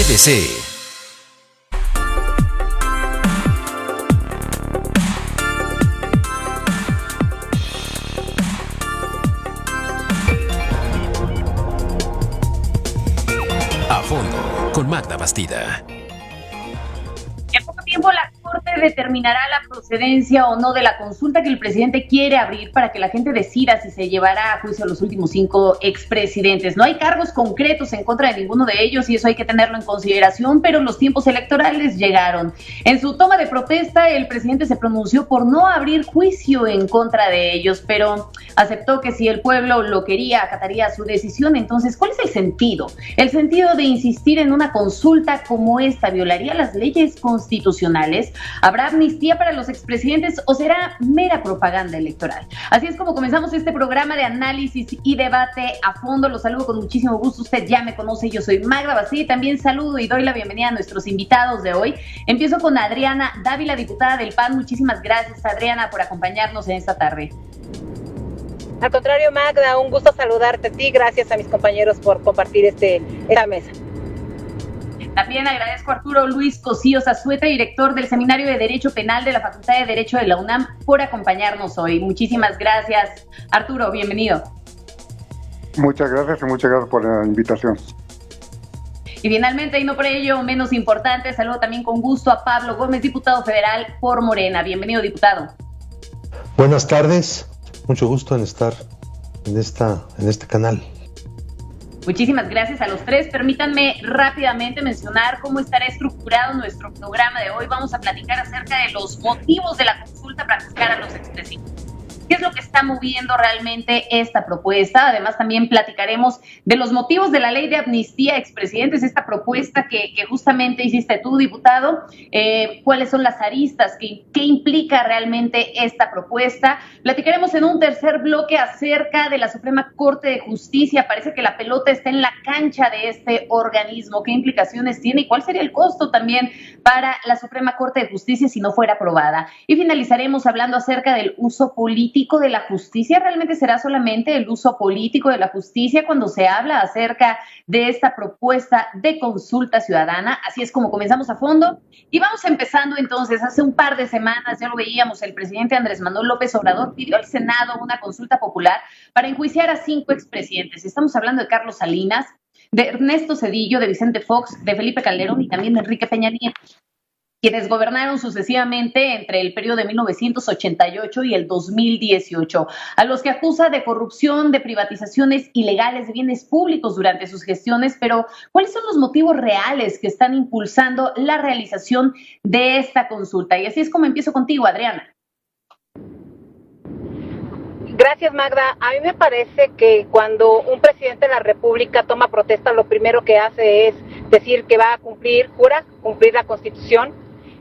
BBC. A fondo, con Magda Bastida. En poco tiempo la Corte determinará la procedencia o no de la consulta que el presidente quiere abrir para que la gente decida si se llevará a juicio a los últimos 5 expresidentes. No hay cargos concretos en contra de ninguno de ellos y eso hay que tenerlo en consideración, pero los tiempos electorales llegaron. En su toma de protesta, el presidente se pronunció por no abrir juicio en contra de ellos, pero aceptó que si el pueblo lo quería, acataría su decisión. Entonces, ¿cuál es el sentido? El sentido de insistir en una consulta como esta, ¿violaría las leyes constitucionales? ¿Habrá amnistía para los expresidentes o será mera propaganda electoral? Así es como comenzamos este programa de análisis y debate a fondo. Los saludo con muchísimo gusto. Usted ya me conoce, yo soy Magda Bastida y también saludo y doy la bienvenida a nuestros invitados de hoy. Empiezo con Adriana Dávila, diputada del PAN. Muchísimas gracias, Adriana, por acompañarnos en esta tarde. Al contrario, Magda, un gusto saludarte a ti. Gracias a mis compañeros por compartir esta mesa. También agradezco a Arturo Luis Cosío Zazueta, director del Seminario de Derecho Penal de la Facultad de Derecho de la UNAM, por acompañarnos hoy. Muchísimas gracias. Arturo, bienvenido. Muchas gracias y muchas gracias por la invitación. Y finalmente, y no por ello menos importante, saludo también con gusto a Pablo Gómez, diputado federal por Morena. Bienvenido, diputado. Buenas tardes, mucho gusto en estar en este canal. Muchísimas gracias a los tres. Permítanme rápidamente mencionar cómo estará estructurado nuestro programa de hoy. Vamos a platicar acerca de los motivos de la consulta para juzgar a los expresidentes. ¿Qué es lo que está moviendo realmente esta propuesta? Además, también platicaremos de los motivos de la ley de amnistía a expresidentes, esta propuesta que justamente hiciste tú, diputado. ¿Cuáles son las aristas? ¿Qué implica realmente esta propuesta? Platicaremos en un tercer bloque acerca de la Suprema Corte de Justicia. Parece que la pelota está en la cancha de este organismo. ¿Qué implicaciones tiene y cuál sería el costo también para la Suprema Corte de Justicia si no fuera aprobada? Y finalizaremos hablando acerca del uso político de la justicia. ¿Realmente será solamente el uso político de la justicia cuando se habla acerca de esta propuesta de consulta ciudadana? Así es como comenzamos a fondo y vamos empezando entonces. Hace un par de semanas, ya lo veíamos, el presidente Andrés Manuel López Obrador pidió al Senado una consulta popular para enjuiciar a 5 expresidentes. Estamos hablando de Carlos Salinas, de Ernesto Zedillo, de Vicente Fox, de Felipe Calderón y también de Enrique Peña Nieto, quienes gobernaron sucesivamente entre el periodo de 1988 y el 2018, a los que acusa de corrupción, de privatizaciones ilegales de bienes públicos durante sus gestiones. Pero, ¿cuáles son los motivos reales que están impulsando la realización de esta consulta? Y así es como empiezo contigo, Adriana. Gracias, Magda. A mí me parece que cuando un presidente de la República toma protesta, lo primero que hace es decir que va a jura cumplir la Constitución,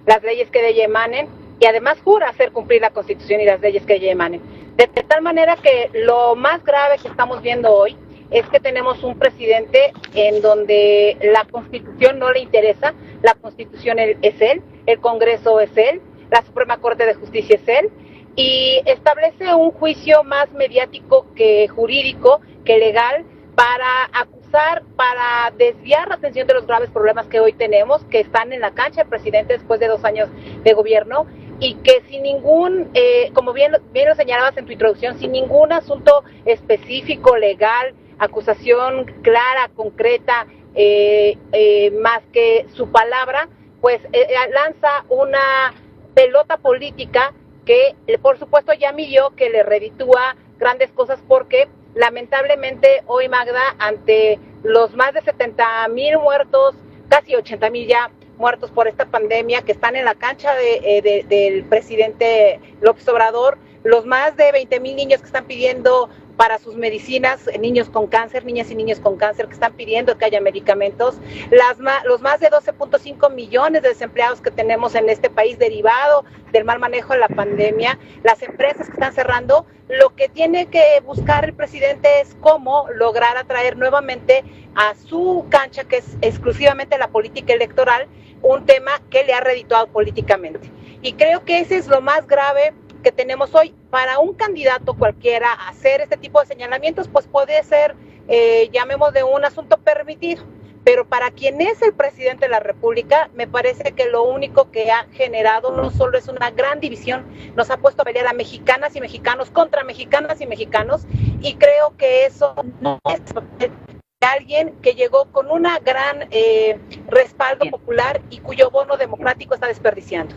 las leyes que de ella emanen, y además jura hacer cumplir la Constitución y las leyes que de ella emanen. De tal manera que lo más grave que estamos viendo hoy es que tenemos un presidente en donde la Constitución no le interesa, la Constitución es él, el Congreso es él, la Suprema Corte de Justicia es él, y establece un juicio más mediático que jurídico, que legal, para acusar, para desviar la atención de los graves problemas que hoy tenemos, que están en la cancha del presidente después de 2 años de gobierno, y que sin ningún, como bien lo señalabas en tu introducción, sin ningún asunto específico, legal, acusación clara, concreta, más que su palabra, pues lanza una pelota política que por supuesto ya midió que le reditúa grandes cosas, porque lamentablemente hoy, Magda, ante los más de 70,000 muertos, casi 80,000 ya muertos por esta pandemia que están en la cancha del presidente López Obrador, los más de 20,000 niños que están pidiendo para sus medicinas, niños con cáncer, niñas y niños con cáncer que están pidiendo que haya medicamentos, los más de 12.5 millones de desempleados que tenemos en este país derivado del mal manejo de la pandemia, las empresas que están cerrando. Lo que tiene que buscar el presidente es cómo lograr atraer nuevamente a su cancha, que es exclusivamente la política electoral, un tema que le ha redituado políticamente. Y creo que ese es lo más grave que tenemos hoy. Para un candidato cualquiera hacer este tipo de señalamientos, pues puede ser, llamémosle un asunto permitido, pero para quien es el presidente de la República, me parece que lo único que ha generado no solo es una gran división, nos ha puesto a pelear a mexicanas y mexicanos contra mexicanas y mexicanos, y creo que eso no es alguien que llegó con una gran respaldo popular y cuyo bono democrático está desperdiciando.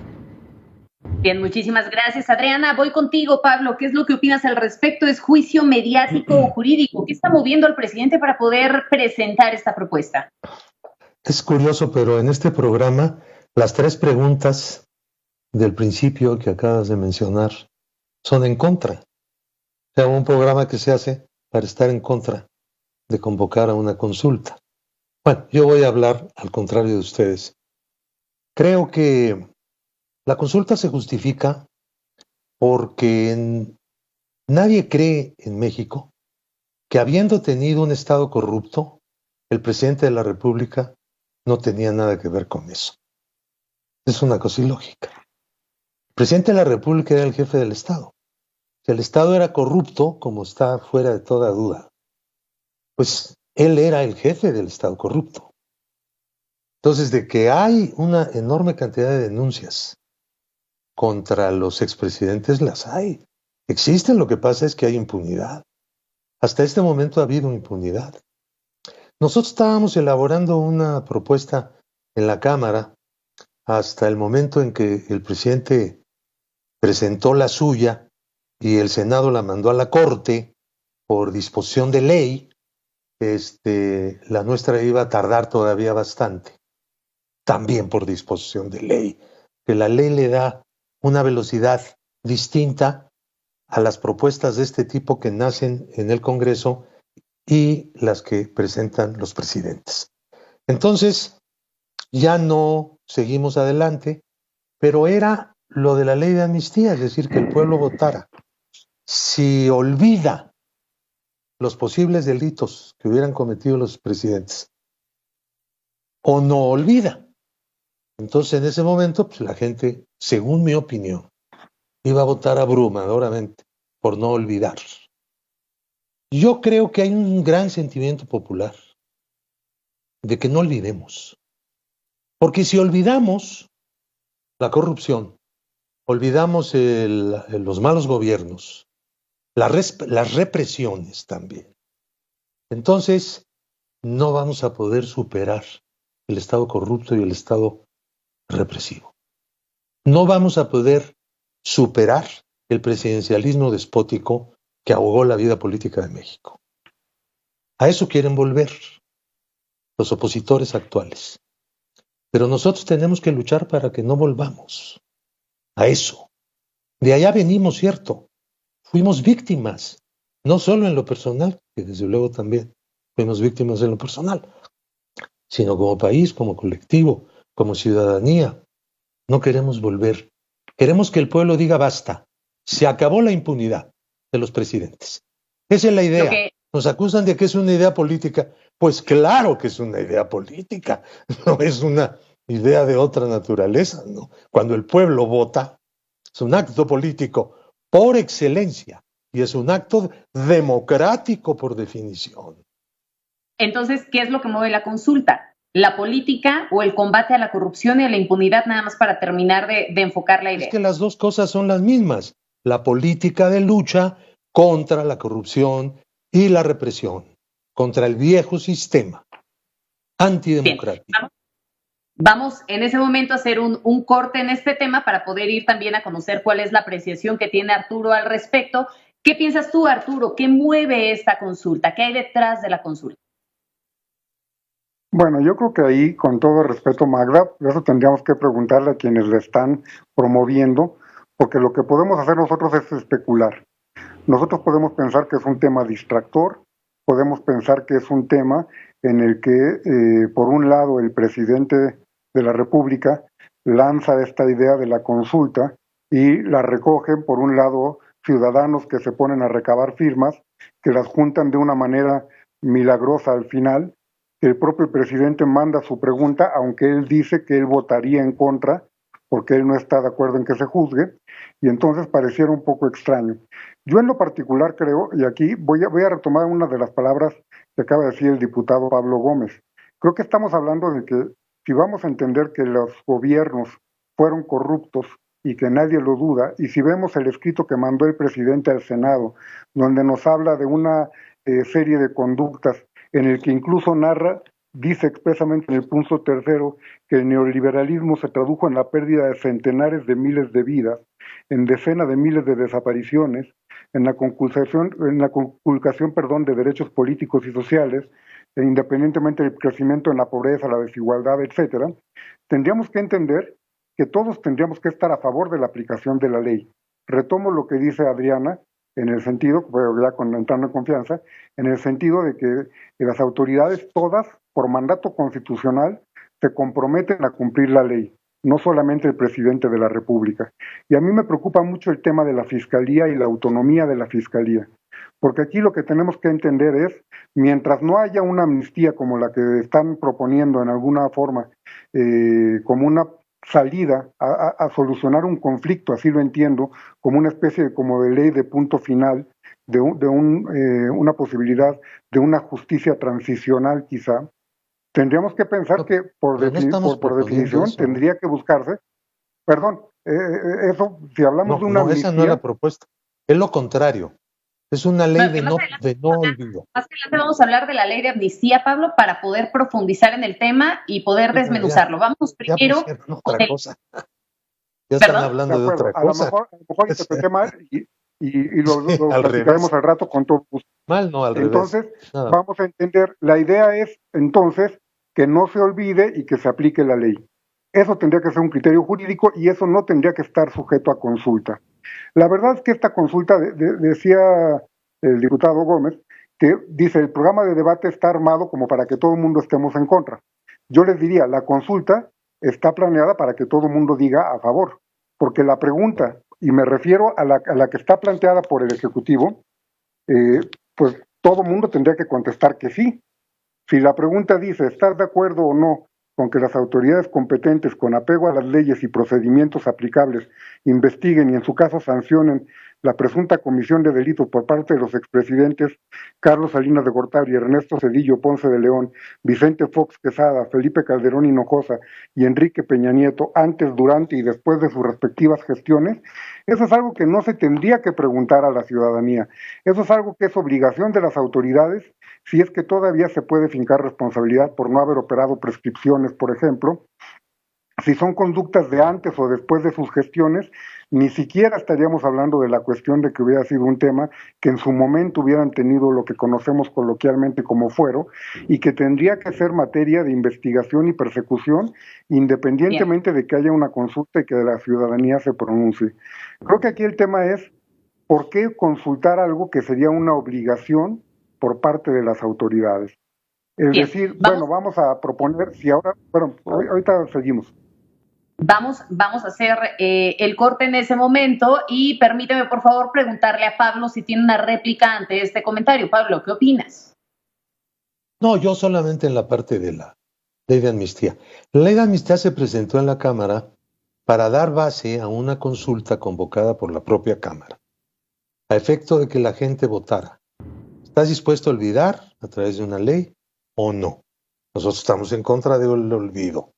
Bien, muchísimas gracias, Adriana. Voy contigo, Pablo. ¿Qué es lo que opinas al respecto? ¿Es juicio mediático o jurídico? ¿Qué está moviendo al presidente para poder presentar esta propuesta? Es curioso, pero en este programa las 3 preguntas del principio que acabas de mencionar son en contra. O sea, un programa que se hace para estar en contra de convocar a una consulta. Bueno, yo voy a hablar al contrario de ustedes. Creo que la consulta se justifica porque nadie cree en México que habiendo tenido un Estado corrupto, el presidente de la República no tenía nada que ver con eso. Es una cosa ilógica. El presidente de la República era el jefe del Estado. Si el Estado era corrupto, como está fuera de toda duda, pues él era el jefe del Estado corrupto. Entonces, de que hay una enorme cantidad de denuncias contra los expresidentes, las hay. Existen, lo que pasa es que hay impunidad. Hasta este momento ha habido impunidad. Nosotros estábamos elaborando una propuesta en la Cámara hasta el momento en que el presidente presentó la suya y el Senado la mandó a la Corte por disposición de ley. La nuestra iba a tardar todavía bastante, también por disposición de ley, que la ley le da una velocidad distinta a las propuestas de este tipo que nacen en el Congreso y las que presentan los presidentes. Entonces, ya no seguimos adelante, pero era lo de la ley de amnistía, es decir, que el pueblo votara. Si olvida los posibles delitos que hubieran cometido los presidentes, o no olvida, entonces en ese momento pues, la gente, según mi opinión, iba a votar abrumadoramente por no olvidar. Yo creo que hay un gran sentimiento popular de que no olvidemos. Porque si olvidamos la corrupción, olvidamos los malos gobiernos, las represiones también, entonces no vamos a poder superar el Estado corrupto y el Estado represivo. No vamos a poder superar el presidencialismo despótico que ahogó la vida política de México. A eso quieren volver los opositores actuales. Pero nosotros tenemos que luchar para que no volvamos a eso. De allá venimos, ¿cierto? Fuimos víctimas, no solo en lo personal, que desde luego también fuimos víctimas en lo personal, sino como país, como colectivo, como ciudadanía. No queremos volver. Queremos que el pueblo diga basta. Se acabó la impunidad de los presidentes. Esa es la idea. Nos acusan de que es una idea política. Pues claro que es una idea política. No es una idea de otra naturaleza, ¿no? Cuando el pueblo vota, es un acto político por excelencia y es un acto democrático por definición. Entonces, ¿qué es lo que mueve la consulta? ¿La política o el combate a la corrupción y a la impunidad, nada más para terminar de enfocar la idea? Es que las dos cosas son las mismas. La política de lucha contra la corrupción y la represión, contra el viejo sistema antidemocrático. Bien, vamos en ese momento a hacer un corte en este tema para poder ir también a conocer cuál es la apreciación que tiene Arturo al respecto. ¿Qué piensas tú, Arturo? ¿Qué mueve esta consulta? ¿Qué hay detrás de la consulta? Bueno, yo creo que ahí, con todo respeto, Magda, eso tendríamos que preguntarle a quienes le están promoviendo, porque lo que podemos hacer nosotros es especular. Nosotros podemos pensar que es un tema distractor, podemos pensar que es un tema en el que, por un lado, el presidente de la República lanza esta idea de la consulta y la recogen, por un lado, ciudadanos que se ponen a recabar firmas, que las juntan de una manera milagrosa al final, que el propio presidente manda su pregunta, aunque él dice que él votaría en contra, porque él no está de acuerdo en que se juzgue, y entonces pareciera un poco extraño. Yo en lo particular creo, y aquí voy a retomar una de las palabras que acaba de decir el diputado Pablo Gómez, Creo que estamos hablando de que si vamos a entender que los gobiernos fueron corruptos y que nadie lo duda, y si vemos el escrito que mandó el presidente al Senado, donde nos habla de una serie de conductas en el que incluso narra, dice expresamente en el punto 3 que el neoliberalismo se tradujo en la pérdida de centenares de miles de vidas, en decenas de miles de desapariciones, en la conculcación de derechos políticos y sociales, independientemente del crecimiento en la pobreza, la desigualdad, etcétera. Tendríamos que entender que todos tendríamos que estar a favor de la aplicación de la ley. Retomo lo que dice Adriana, en el sentido, pero ya entrando en confianza, en el sentido de que las autoridades todas, por mandato constitucional, se comprometen a cumplir la ley, no solamente el presidente de la República. Y a mí me preocupa mucho el tema de la Fiscalía y la autonomía de la Fiscalía, porque aquí lo que tenemos que entender es, mientras no haya una amnistía como la que están proponiendo en alguna forma, como una salida a solucionar un conflicto, así lo entiendo, como una especie de ley de punto final, de una posibilidad de una justicia transicional quizá, tendríamos que pensar que por definición eso tendría que buscarse, perdón, eso, si hablamos de una amnistía... esa no es la propuesta, es lo contrario. Es una ley de no olvido. Más adelante vamos a hablar de la ley de amnistía, Pablo, para poder profundizar en el tema y poder desmenuzarlo. Vamos primero con otra cosa. Ya están hablando de otra cosa. A lo mejor interpreté mal y lo platicaremos al rato con todo gusto. Mal, no, al revés. Entonces, vamos a entender, la idea es entonces que no se olvide y que se aplique la ley. Eso tendría que ser un criterio jurídico y eso no tendría que estar sujeto a consulta. La verdad es que esta consulta, decía el diputado Gómez, que dice el programa de debate está armado como para que todo el mundo estemos en contra. Yo les diría, la consulta está planeada para que todo el mundo diga a favor, porque la pregunta, y me refiero a la que está planteada por el Ejecutivo, pues todo el mundo tendría que contestar que sí. Si la pregunta dice, ¿estás de acuerdo o no con que las autoridades competentes, con apego a las leyes y procedimientos aplicables, investiguen y en su caso sancionen la presunta comisión de delitos por parte de los expresidentes Carlos Salinas de Gortari, Ernesto Zedillo Ponce de León, Vicente Fox Quesada, Felipe Calderón Hinojosa y Enrique Peña Nieto, antes, durante y después de sus respectivas gestiones? Eso es algo que no se tendría que preguntar a la ciudadanía. Eso es algo que es obligación de las autoridades, si es que todavía se puede fincar responsabilidad por no haber operado prescripciones, por ejemplo. Si son conductas de antes o después de sus gestiones, ni siquiera estaríamos hablando de la cuestión de que hubiera sido un tema que en su momento hubieran tenido lo que conocemos coloquialmente como fuero y que tendría que ser materia de investigación y persecución independientemente de que haya una consulta y que la ciudadanía se pronuncie. Creo que aquí el tema es ¿por qué consultar algo que sería una obligación por parte de las autoridades? Es decir, vamos a proponer, si ahora, ahorita seguimos. Vamos a hacer el corte en ese momento y permíteme, por favor, preguntarle a Pablo si tiene una réplica ante este comentario. Pablo, ¿qué opinas? No, yo solamente en la parte de la ley de amnistía. La ley de amnistía se presentó en la Cámara para dar base a una consulta convocada por la propia Cámara, a efecto de que la gente votara. ¿Estás dispuesto a olvidar a través de una ley o no? Nosotros estamos en contra del olvido.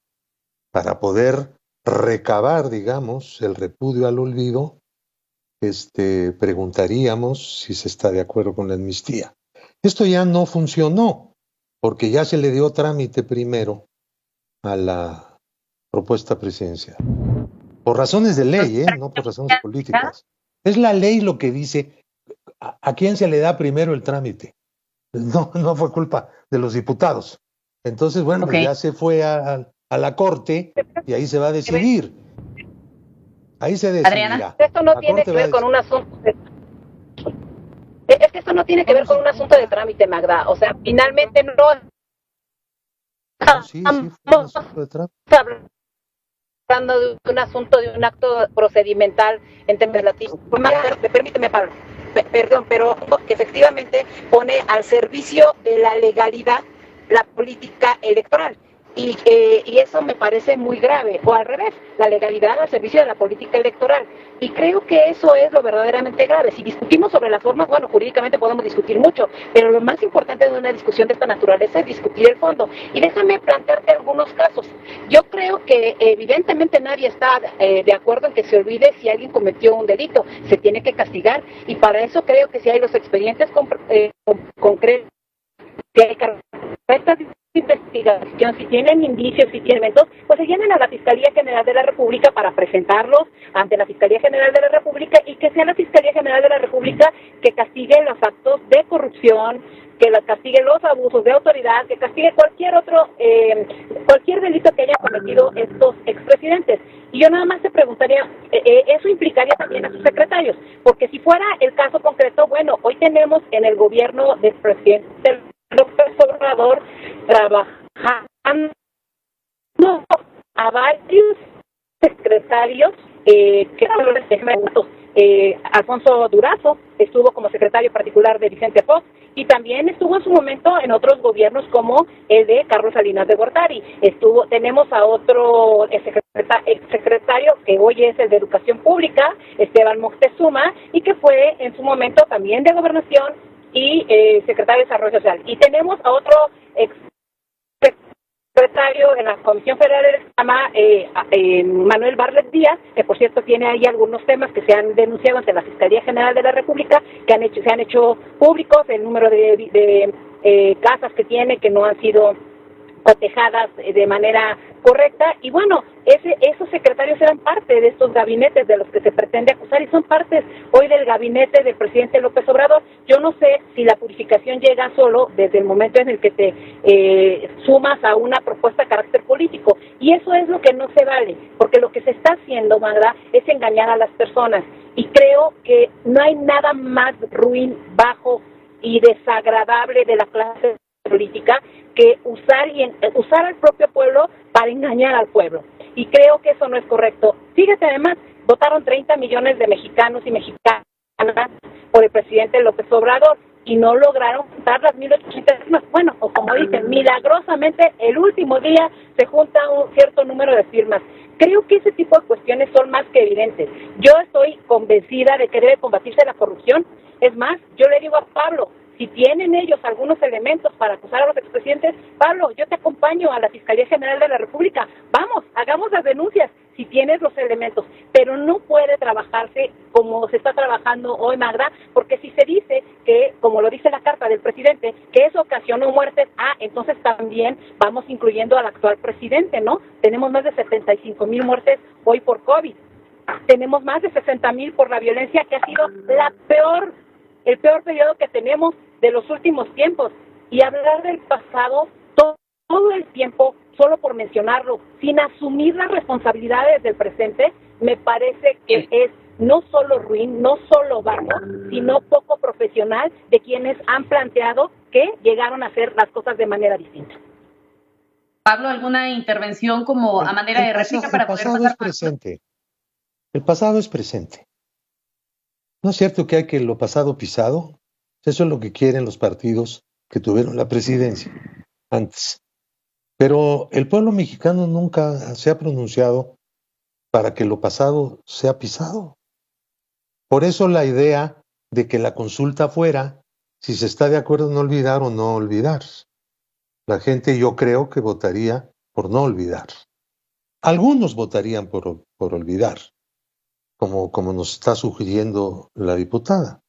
Para poder recabar, digamos, el repudio al olvido, preguntaríamos si se está de acuerdo con la amnistía. Esto ya no funcionó, porque ya se le dio trámite primero a la propuesta presidencial. Por razones de ley, no por razones políticas. Es la ley lo que dice a quién se le da primero el trámite. No fue culpa de los diputados. Entonces, bueno, pues ya se fue a la Corte y ahí se va a decidir. Ahí se decidirá. Adriana, esto no tiene que ver con un asunto es que esto no tiene que ver con un asunto de trámite, Magda. O sea, finalmente no. Sí, fue un asunto de trámite. Hablando de un asunto, de un acto procedimental en términos latinos. Permíteme, Pablo. Perdón, pero que efectivamente pone al servicio de la legalidad la política electoral. y eso me parece muy grave, o al revés, la legalidad al servicio de la política electoral. Y creo que eso es lo verdaderamente grave. Si discutimos sobre las formas, bueno, jurídicamente podemos discutir mucho, pero lo más importante de una discusión de esta naturaleza es discutir el fondo. Y déjame plantearte algunos casos. Yo creo que evidentemente nadie está de acuerdo en que se olvide si alguien cometió un delito, se tiene que castigar, y para eso creo que si hay los expedientes concretos, si hay carpetas de investigación, si tienen indicios, si tienen elementos, pues se llenen a la Fiscalía General de la República para presentarlos ante la Fiscalía General de la República, y que sea la Fiscalía General de la República que castigue los actos de corrupción, que castigue los abusos de autoridad, que castigue cualquier delito que hayan cometido estos expresidentes. Y yo nada más te preguntaría, eso implicaría también a sus secretarios, porque si fuera el caso concreto, bueno, hoy tenemos en el gobierno del presidente López Obrador trabajando a varios secretarios Alfonso Durazo estuvo como secretario particular de Vicente Fox, y también estuvo en su momento en otros gobiernos como el de Carlos Salinas de Gortari. Tenemos a otro exsecretario que hoy es el de Educación Pública, Esteban Moctezuma, y que fue en su momento también de Gobernación y secretario de Desarrollo Social. Y tenemos a otro secretario en la Comisión Federal de llama Manuel Barlet Díaz, que por cierto tiene ahí algunos temas que se han denunciado ante la Fiscalía General de la República, que se han hecho públicos, el número de casas que tiene que no han sido cotejadas de manera correcta, y bueno, esos secretarios eran parte de estos gabinetes de los que se pretende acusar, y son partes hoy del gabinete del presidente López Obrador. Yo no sé si la purificación llega solo desde el momento en el que te sumas a una propuesta de carácter político, y eso es lo que no se vale, porque lo que se está haciendo, Magda, es engañar a las personas, y creo que no hay nada más ruin, bajo y desagradable de la clase política que usar al propio pueblo para engañar al pueblo, y creo que eso no es correcto. Fíjate, además, votaron 30 millones de mexicanos y mexicanas por el presidente López Obrador y no lograron juntar las 1,800 firmas. Bueno, o como dicen, milagrosamente el último día se junta un cierto número de firmas. Creo que ese tipo de cuestiones son más que evidentes. Yo estoy convencida de que debe combatirse la corrupción. Es más, yo le digo a Pablo, si tienen ellos algunos elementos para acusar a los expresidentes, Pablo, yo te acompaño a la Fiscalía General de la República. Vamos, hagamos las denuncias si tienes los elementos, pero no puede trabajarse como se está trabajando hoy, Magda, porque si se dice que, como lo dice la carta del presidente, que eso ocasionó muertes, entonces también vamos incluyendo al actual presidente, ¿no? Tenemos más de 75,000 muertes hoy por COVID. Tenemos más de 60,000 por la violencia, que ha sido el peor periodo que tenemos de los últimos tiempos. Y hablar del pasado todo el tiempo, solo por mencionarlo, sin asumir las responsabilidades del presente, me parece que es no solo ruin, no solo bajo, sino poco profesional de quienes han planteado que llegaron a hacer las cosas de manera distinta. Pablo, ¿alguna intervención como a manera de réplica para poder pasar? El pasado es presente. ¿No es cierto que hay que lo pasado pisado? Eso es lo que quieren los partidos que tuvieron la presidencia antes. Pero el pueblo mexicano nunca se ha pronunciado para que lo pasado sea pisado. Por eso la idea de que la consulta fuera si se está de acuerdo en olvidar o no olvidar. La gente, yo creo que votaría por no olvidar. Algunos votarían por olvidar, como nos está sugiriendo la diputada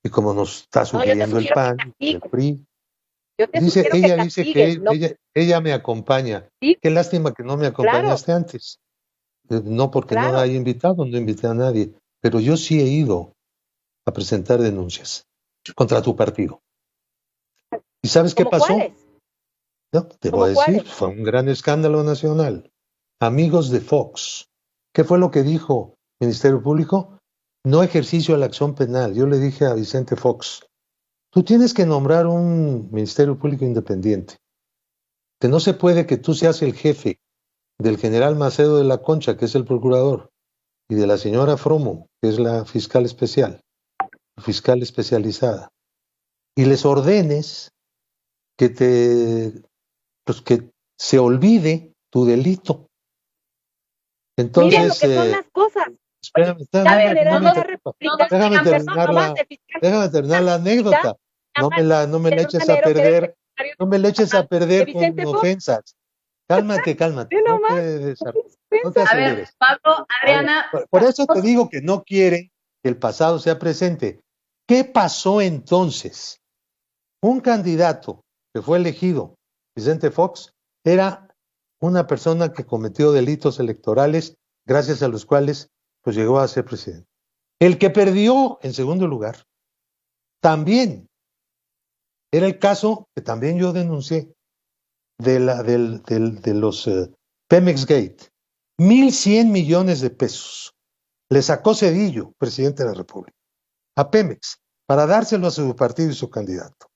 y como nos está sugiriendo el PAN, el PRI. Ella dice que ella me acompaña. ¿Sí? Qué lástima que no me acompañaste antes. No porque no la haya invitado, no invité a nadie, pero yo sí he ido a presentar denuncias contra tu partido. ¿Y sabes qué pasó? No, te voy a decir, fue un gran escándalo nacional. Amigos de Fox, ¿qué fue lo que dijo el Ministerio Público? No ejercicio de la acción penal. Yo le dije a Vicente Fox, tú tienes que nombrar un Ministerio Público independiente. Que no se puede que tú seas el jefe del general Macedo de la Concha, que es el procurador, y de la señora Fromo, que es la fiscal especial, fiscal especializada, y les ordenes que se olvide tu delito. Entonces, Miren lo que son las cosas. espérame, A ver, déjame terminar la anécdota. No me le eches a perder, no me le eches a perder con ofensas. Cálmate. No te a ver, aceleres. Pablo, Adriana. Por eso te digo que no quiere que el pasado sea presente. ¿Qué pasó entonces? Un candidato que fue elegido, Vicente Fox, era una persona que cometió delitos electorales, gracias a los cuales pues llegó a ser presidente. El que perdió en segundo lugar también era el caso que también yo denuncié de los Pemex Gate. 1,100 millones de pesos le sacó Zedillo, presidente de la República, a Pemex, para dárselo a su partido y su candidato.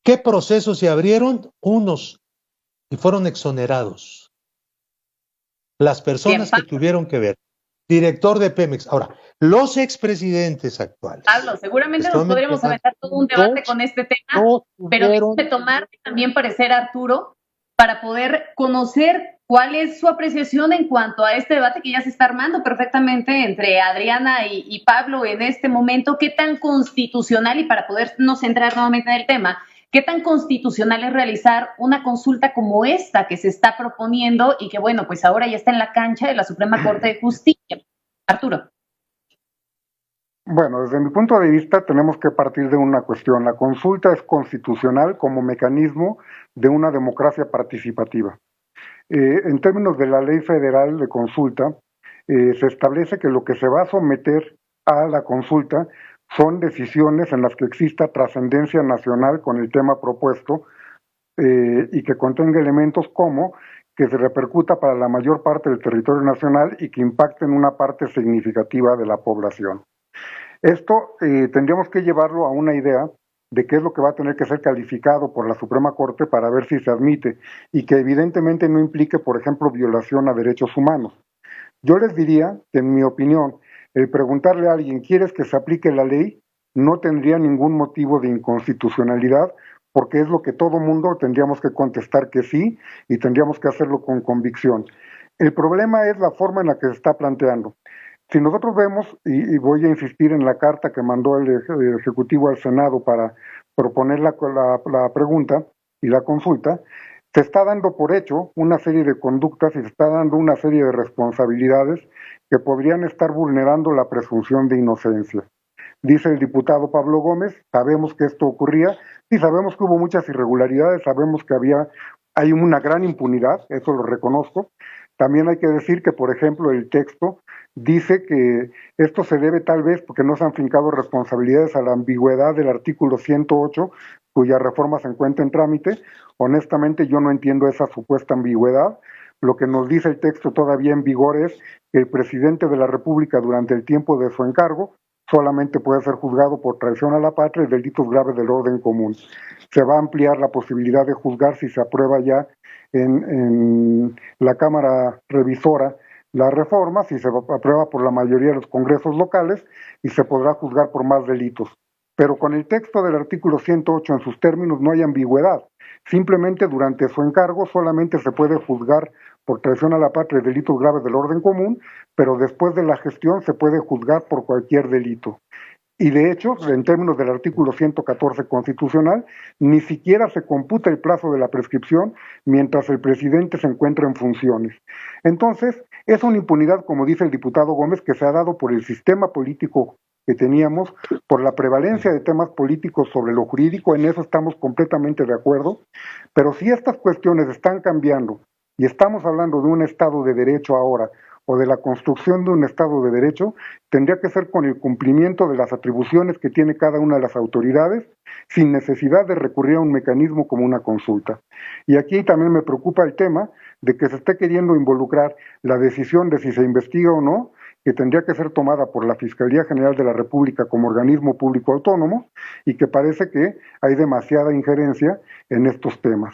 ¿Qué procesos se abrieron? Unos, y fueron exonerados las personas que tuvieron que ver. Director de Pemex. Ahora, los expresidentes actuales. Pablo, seguramente nos podríamos aventar todo un debate con este tema, pero déjame tomar también parecer Arturo para poder conocer cuál es su apreciación en cuanto a este debate que ya se está armando perfectamente entre Adriana y Pablo en este momento. ¿Qué tan constitucional, y para podernos centrar nuevamente en el tema, qué tan constitucional es realizar una consulta como esta que se está proponiendo y que, bueno, pues ahora ya está en la cancha de la Suprema Corte de Justicia? Arturo. Bueno, desde mi punto de vista tenemos que partir de una cuestión. La consulta es constitucional como mecanismo de una democracia participativa. En términos de la Ley Federal de Consulta, se establece que lo que se va a someter a la consulta son decisiones en las que exista trascendencia nacional con el tema propuesto y que contenga elementos como que se repercuta para la mayor parte del territorio nacional y que impacte en una parte significativa de la población. Esto tendríamos que llevarlo a una idea de qué es lo que va a tener que ser calificado por la Suprema Corte para ver si se admite y que evidentemente no implique, por ejemplo, violación a derechos humanos. Yo les diría que, en mi opinión, el preguntarle a alguien, ¿quieres que se aplique la ley?, no tendría ningún motivo de inconstitucionalidad, porque es lo que todo mundo tendríamos que contestar que sí, y tendríamos que hacerlo con convicción. El problema es la forma en la que se está planteando. Si nosotros vemos, y voy a insistir en la carta que mandó el Ejecutivo al Senado para proponer la pregunta y la consulta, se está dando por hecho una serie de conductas y se está dando una serie de responsabilidades que podrían estar vulnerando la presunción de inocencia. Dice el diputado Pablo Gómez, sabemos que esto ocurría, sí sabemos que hubo muchas irregularidades, sabemos que hay una gran impunidad, eso lo reconozco. También hay que decir que, por ejemplo, el texto dice que esto se debe tal vez porque no se han fincado responsabilidades a la ambigüedad del artículo 108, cuya reforma se encuentra en trámite. Honestamente, yo no entiendo esa supuesta ambigüedad. Lo que nos dice el texto todavía en vigor es que el presidente de la República, durante el tiempo de su encargo, solamente puede ser juzgado por traición a la patria y delitos graves del orden común. Se va a ampliar la posibilidad de juzgar si se aprueba ya en la Cámara Revisora la reforma, si se aprueba por la mayoría de los congresos locales, y se podrá juzgar por más delitos. Pero con el texto del artículo 108 en sus términos no hay ambigüedad. Simplemente durante su encargo solamente se puede juzgar por traición a la patria y delitos graves del orden común, pero después de la gestión se puede juzgar por cualquier delito. Y de hecho, en términos del artículo 114 constitucional, ni siquiera se computa el plazo de la prescripción mientras el presidente se encuentra en funciones. Entonces, es una impunidad, como dice el diputado Gómez, que se ha dado por el sistema político que teníamos, por la prevalencia de temas políticos sobre lo jurídico, en eso estamos completamente de acuerdo, pero si estas cuestiones están cambiando y estamos hablando de un Estado de Derecho ahora, o de la construcción de un Estado de Derecho, tendría que ser con el cumplimiento de las atribuciones que tiene cada una de las autoridades, sin necesidad de recurrir a un mecanismo como una consulta. Y aquí también me preocupa el tema de que se esté queriendo involucrar la decisión de si se investiga o no, que tendría que ser tomada por la Fiscalía General de la República como organismo público autónomo, y que parece que hay demasiada injerencia en estos temas.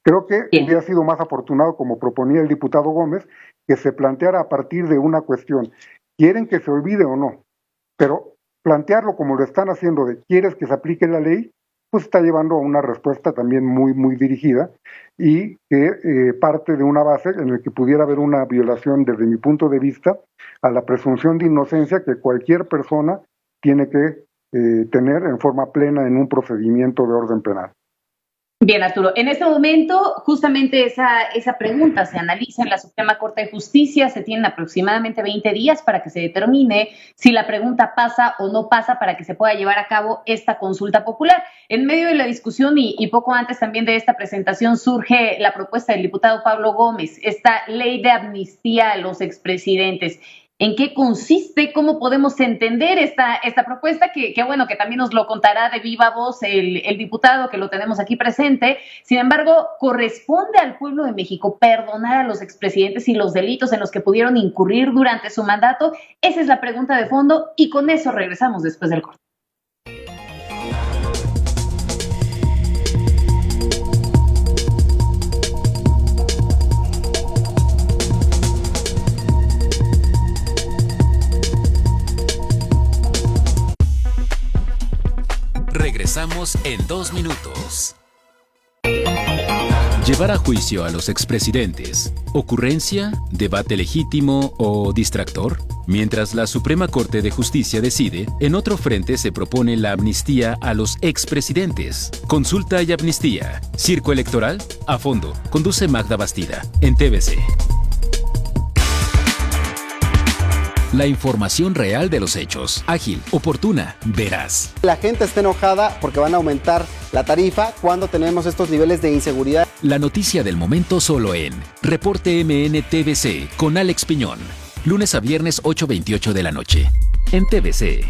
Creo que hubiera sido más afortunado, como proponía el diputado Gómez, que se planteara a partir de una cuestión. ¿Quieren que se olvide o no? Pero plantearlo como lo están haciendo de ¿quieres que se aplique la ley? pues está llevando a una respuesta también muy dirigida y que parte de una base en la que pudiera haber una violación desde mi punto de vista a la presunción de inocencia que cualquier persona tiene que tener en forma plena en un procedimiento de orden penal. Bien, Arturo, en este momento justamente esa pregunta se analiza en la Suprema Corte de Justicia, se tienen aproximadamente 20 días para que se determine si la pregunta pasa o no pasa para que se pueda llevar a cabo esta consulta popular. En medio de la discusión y poco antes también de esta presentación surge la propuesta del diputado Pablo Gómez, esta ley de amnistía a los expresidentes. ¿En qué consiste? ¿Cómo podemos entender esta propuesta? Que bueno, que también nos lo contará de viva voz el diputado, que lo tenemos aquí presente. Sin embargo, ¿corresponde al pueblo de México perdonar a los expresidentes y los delitos en los que pudieron incurrir durante su mandato? Esa es la pregunta de fondo y con eso regresamos después del corte. Regresamos en 2 minutos. Llevar a juicio a los expresidentes. ¿Ocurrencia, debate legítimo o distractor? Mientras la Suprema Corte de Justicia decide, en otro frente se propone la amnistía a los expresidentes. Consulta y amnistía. Circo electoral. A fondo. Conduce Magda Bastida. En TVC. La información real de los hechos. Ágil, oportuna, veraz. La gente está enojada porque van a aumentar la tarifa cuando tenemos estos niveles de inseguridad. La noticia del momento solo en Reporte MN TVC con Alex Piñón. Lunes a viernes 8:28 de la noche. En TVC.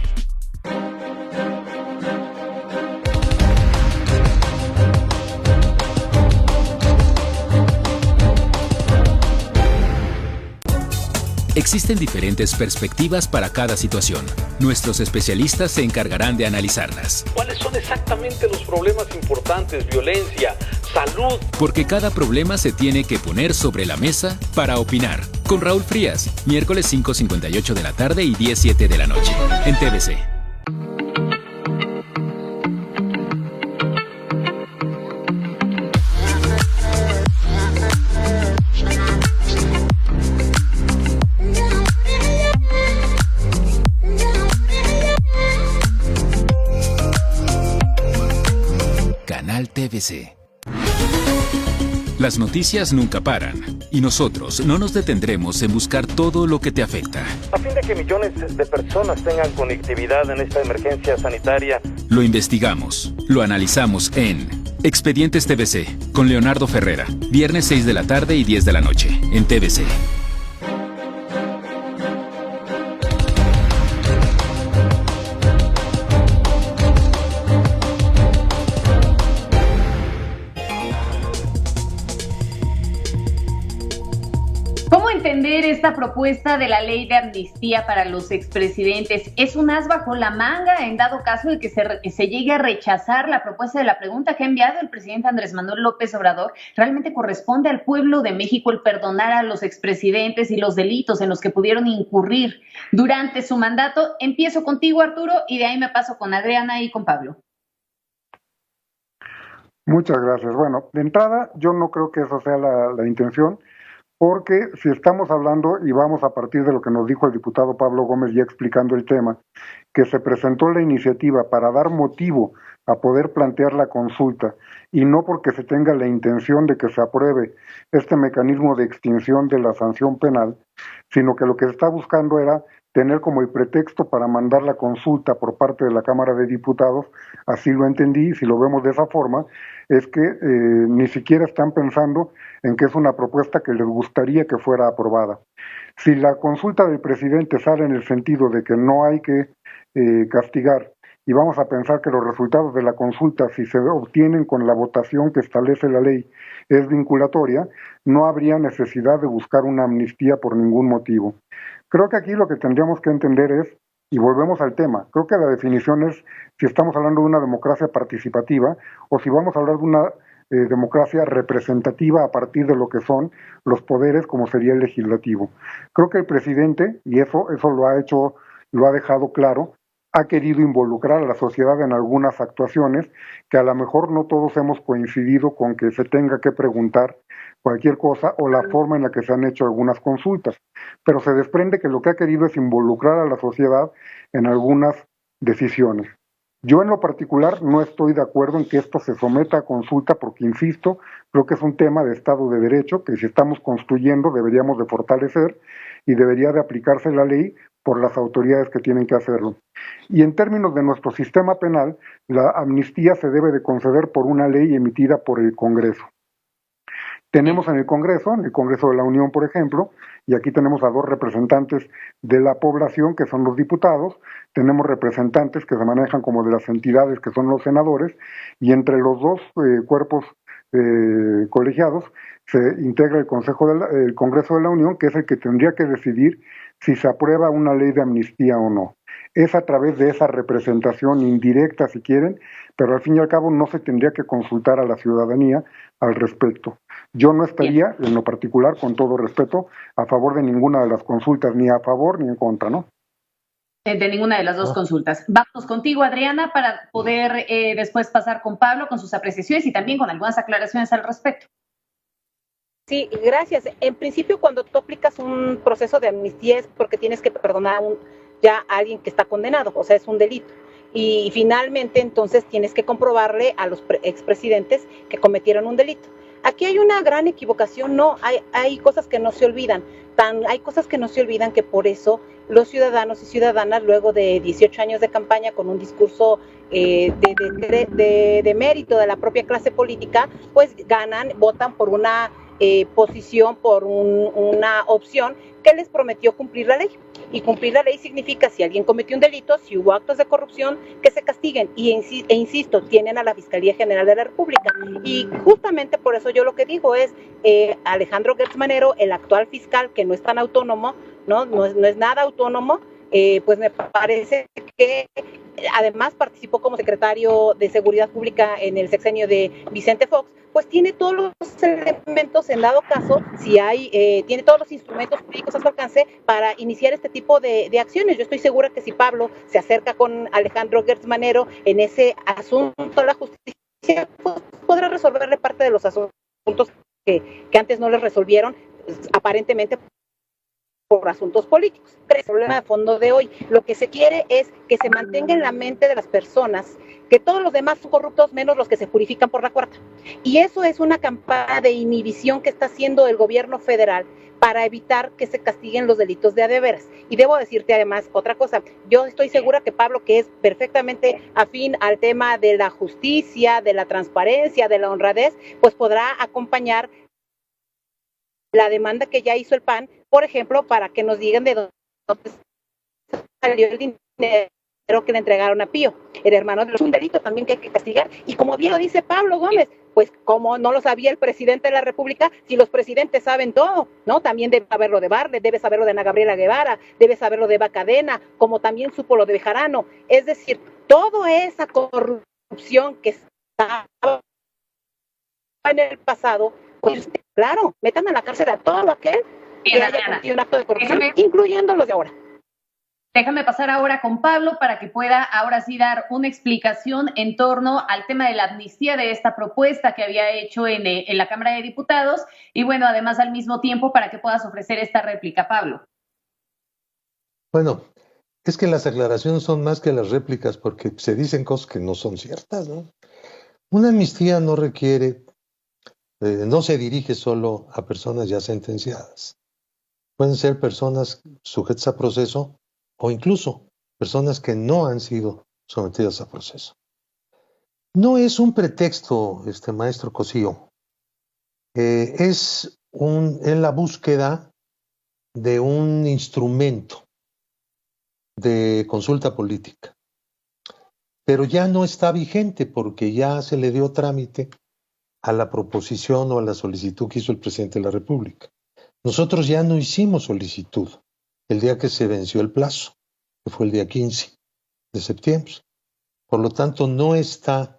Existen diferentes perspectivas para cada situación. Nuestros especialistas se encargarán de analizarlas. ¿Cuáles son exactamente los problemas importantes? Violencia, salud. Porque cada problema se tiene que poner sobre la mesa para opinar. Con Raúl Frías, miércoles 5:58 de la tarde y 10:07 de la noche. En TVC. TVC. Las noticias nunca paran y nosotros no nos detendremos en buscar todo lo que te afecta. A fin de que millones de personas tengan conectividad en esta emergencia sanitaria. Lo investigamos, lo analizamos en Expedientes TVC con Leonardo Ferrera, viernes 6 de la tarde y 10 de la noche en TVC. Entender esta propuesta de la ley de amnistía para los expresidentes. ¿Es un as bajo la manga en dado caso de que se llegue a rechazar la propuesta de la pregunta que ha enviado el presidente Andrés Manuel López Obrador? ¿Realmente corresponde al pueblo de México el perdonar a los expresidentes y los delitos en los que pudieron incurrir durante su mandato? Empiezo contigo, Arturo, y de ahí me paso con Adriana y con Pablo. Muchas gracias. Bueno, de entrada, yo no creo que eso sea la intención. Porque si estamos hablando, y vamos a partir de lo que nos dijo el diputado Pablo Gómez ya explicando el tema, que se presentó la iniciativa para dar motivo a poder plantear la consulta y no porque se tenga la intención de que se apruebe este mecanismo de extinción de la sanción penal, sino que lo que se está buscando era tener como el pretexto para mandar la consulta por parte de la Cámara de Diputados, así lo entendí, si lo vemos de esa forma, es que ni siquiera están pensando en que es una propuesta que les gustaría que fuera aprobada. Si la consulta del presidente sale en el sentido de que no hay que castigar y vamos a pensar que los resultados de la consulta, si se obtienen con la votación que establece la ley, es vinculatoria, no habría necesidad de buscar una amnistía por ningún motivo. Creo que aquí lo que tendríamos que entender es, y volvemos al tema, creo que la definición es si estamos hablando de una democracia participativa o si vamos a hablar de una democracia representativa a partir de lo que son los poderes como sería el legislativo. Creo que el presidente, y eso lo ha dejado claro, ha querido involucrar a la sociedad en algunas actuaciones que a lo mejor no todos hemos coincidido con que se tenga que preguntar cualquier cosa o la forma en la que se han hecho algunas consultas, pero se desprende que lo que ha querido es involucrar a la sociedad en algunas decisiones. Yo en lo particular no estoy de acuerdo en que esto se someta a consulta porque, insisto, creo que es un tema de Estado de Derecho que si estamos construyendo deberíamos de fortalecer y debería de aplicarse la ley por las autoridades que tienen que hacerlo. Y en términos de nuestro sistema penal, la amnistía se debe de conceder por una ley emitida por el Congreso. Tenemos en el Congreso de la Unión, por ejemplo, y aquí tenemos a dos representantes de la población, que son los diputados, tenemos representantes que se manejan como de las entidades, que son los senadores, y entre los dos cuerpos colegiados se integra el Congreso de la Unión, que es el que tendría que decidir si se aprueba una ley de amnistía o no. Es a través de esa representación indirecta, si quieren, pero al fin y al cabo no se tendría que consultar a la ciudadanía al respecto. Yo no estaría, en lo particular, con todo respeto, a favor de ninguna de las consultas, ni a favor ni en contra, ¿no? De ninguna de las dos consultas. Vamos contigo, Adriana, para poder después pasar con Pablo con sus apreciaciones y también con algunas aclaraciones al respecto. Sí, gracias. En principio, cuando tú aplicas un proceso de amnistía es porque tienes que perdonar ya a alguien que está condenado, o sea, es un delito. Y finalmente, entonces, tienes que comprobarle a los expresidentes que cometieron un delito. Aquí hay una gran equivocación, no, hay cosas que no se olvidan, hay cosas que no se olvidan que por eso los ciudadanos y ciudadanas, luego de 18 años de campaña con un discurso de mérito de la propia clase política, pues votan por una posición, por una opción que les prometió cumplir la ley. Y cumplir la ley significa, si alguien cometió un delito, si hubo actos de corrupción, que se castiguen. E insisto, tienen a la Fiscalía General de la República. Y justamente por eso yo lo que digo es, Alejandro Gertz Manero, el actual fiscal, que no es tan autónomo, no es nada autónomo, pues me parece que además participó como secretario de Seguridad Pública en el sexenio de Vicente Fox, pues tiene todos los elementos, en dado caso, tiene todos los instrumentos jurídicos a su alcance para iniciar este tipo de acciones. Yo estoy segura que si Pablo se acerca con Alejandro Gertz Manero en ese asunto a la justicia, pues podrá resolverle parte de los asuntos que antes no les resolvieron, pues, aparentemente por asuntos políticos. Pero el problema de fondo de hoy, lo que se quiere es que se mantenga en la mente de las personas que todos los demás son corruptos menos los que se purifican por la cuarta. Y eso es una campaña de inhibición que está haciendo el gobierno federal para evitar que se castiguen los delitos de a de veras. Y debo decirte además otra cosa, yo estoy segura que Pablo, que es perfectamente afín al tema de la justicia, de la transparencia, de la honradez, pues podrá acompañar la demanda que ya hizo el PAN, por ejemplo, para que nos digan de dónde salió el dinero que le entregaron a Pío, el hermano de los, un delito también que hay que castigar. Y como bien lo dice Pablo Gómez, pues como no lo sabía el presidente de la República, si los presidentes saben todo, ¿no? También debe saberlo de Barlet, debe saberlo de Ana Gabriela Guevara, debe saberlo de Bacadena, como también supo lo de Bejarano. Es decir, toda esa corrupción que estaba en el pasado, pues claro, metan a la cárcel a todo aquel que haya cometido un acto de corrupción, incluyendo los de ahora. Déjame pasar ahora con Pablo para que pueda ahora sí dar una explicación en torno al tema de la amnistía de esta propuesta que había hecho en la Cámara de Diputados y bueno, además al mismo tiempo para que puedas ofrecer esta réplica, Pablo. Bueno, es que las aclaraciones son más que las réplicas porque se dicen cosas que no son ciertas, ¿no? Una amnistía no requiere, no se dirige solo a personas ya sentenciadas. Pueden ser personas sujetas a proceso o incluso personas que no han sido sometidas a proceso. No es un pretexto, maestro Cosío, es en la búsqueda de un instrumento de consulta política, pero ya no está vigente porque ya se le dio trámite a la proposición o a la solicitud que hizo el presidente de la República. Nosotros ya no hicimos solicitud el día que se venció el plazo, que fue el día 15 de septiembre. Por lo tanto, no está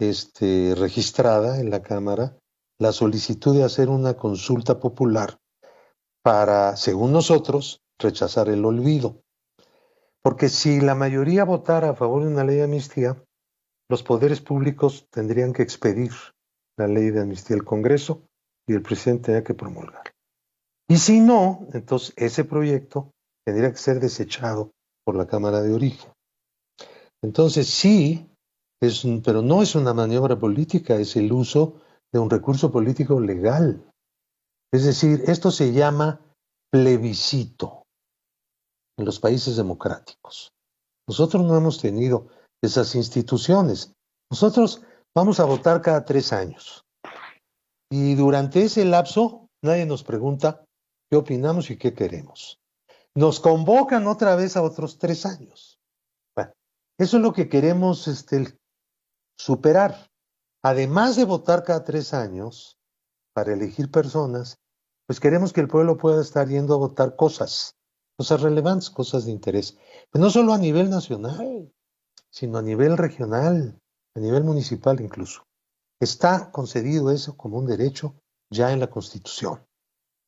registrada en la Cámara la solicitud de hacer una consulta popular para, según nosotros, rechazar el olvido. Porque si la mayoría votara a favor de una ley de amnistía, los poderes públicos tendrían que expedir la ley de amnistía al Congreso y el presidente tendría que promulgar. Y si no, entonces ese proyecto tendría que ser desechado por la Cámara de Origen. Entonces sí, pero no es una maniobra política, es el uso de un recurso político legal. Es decir, esto se llama plebiscito en los países democráticos. Nosotros no hemos tenido esas instituciones. Nosotros vamos a votar cada 3 años. Y durante ese lapso nadie nos pregunta qué opinamos y qué queremos. Nos convocan otra vez a otros 3 años. Bueno, eso es lo que queremos superar. Además de votar cada 3 años para elegir personas, pues queremos que el pueblo pueda estar yendo a votar cosas relevantes, cosas de interés. Pues no solo a nivel nacional, sino a nivel regional, a nivel municipal incluso. Está concedido eso como un derecho ya en la Constitución.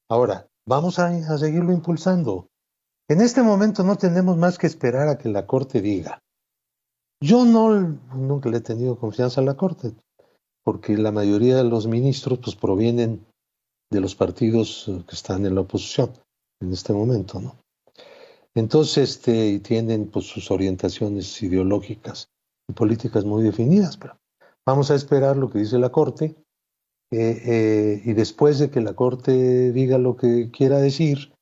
Ahora, vamos a seguirlo impulsando. En este momento no tenemos más que esperar a que la Corte diga. Yo nunca le he tenido confianza a la Corte, porque la mayoría de los ministros pues provienen de los partidos que están en la oposición en este momento, ¿no? Entonces, tienen pues sus orientaciones ideológicas y políticas muy definidas, pero vamos a esperar lo que dice la Corte, y después de que la Corte diga lo que quiera decir,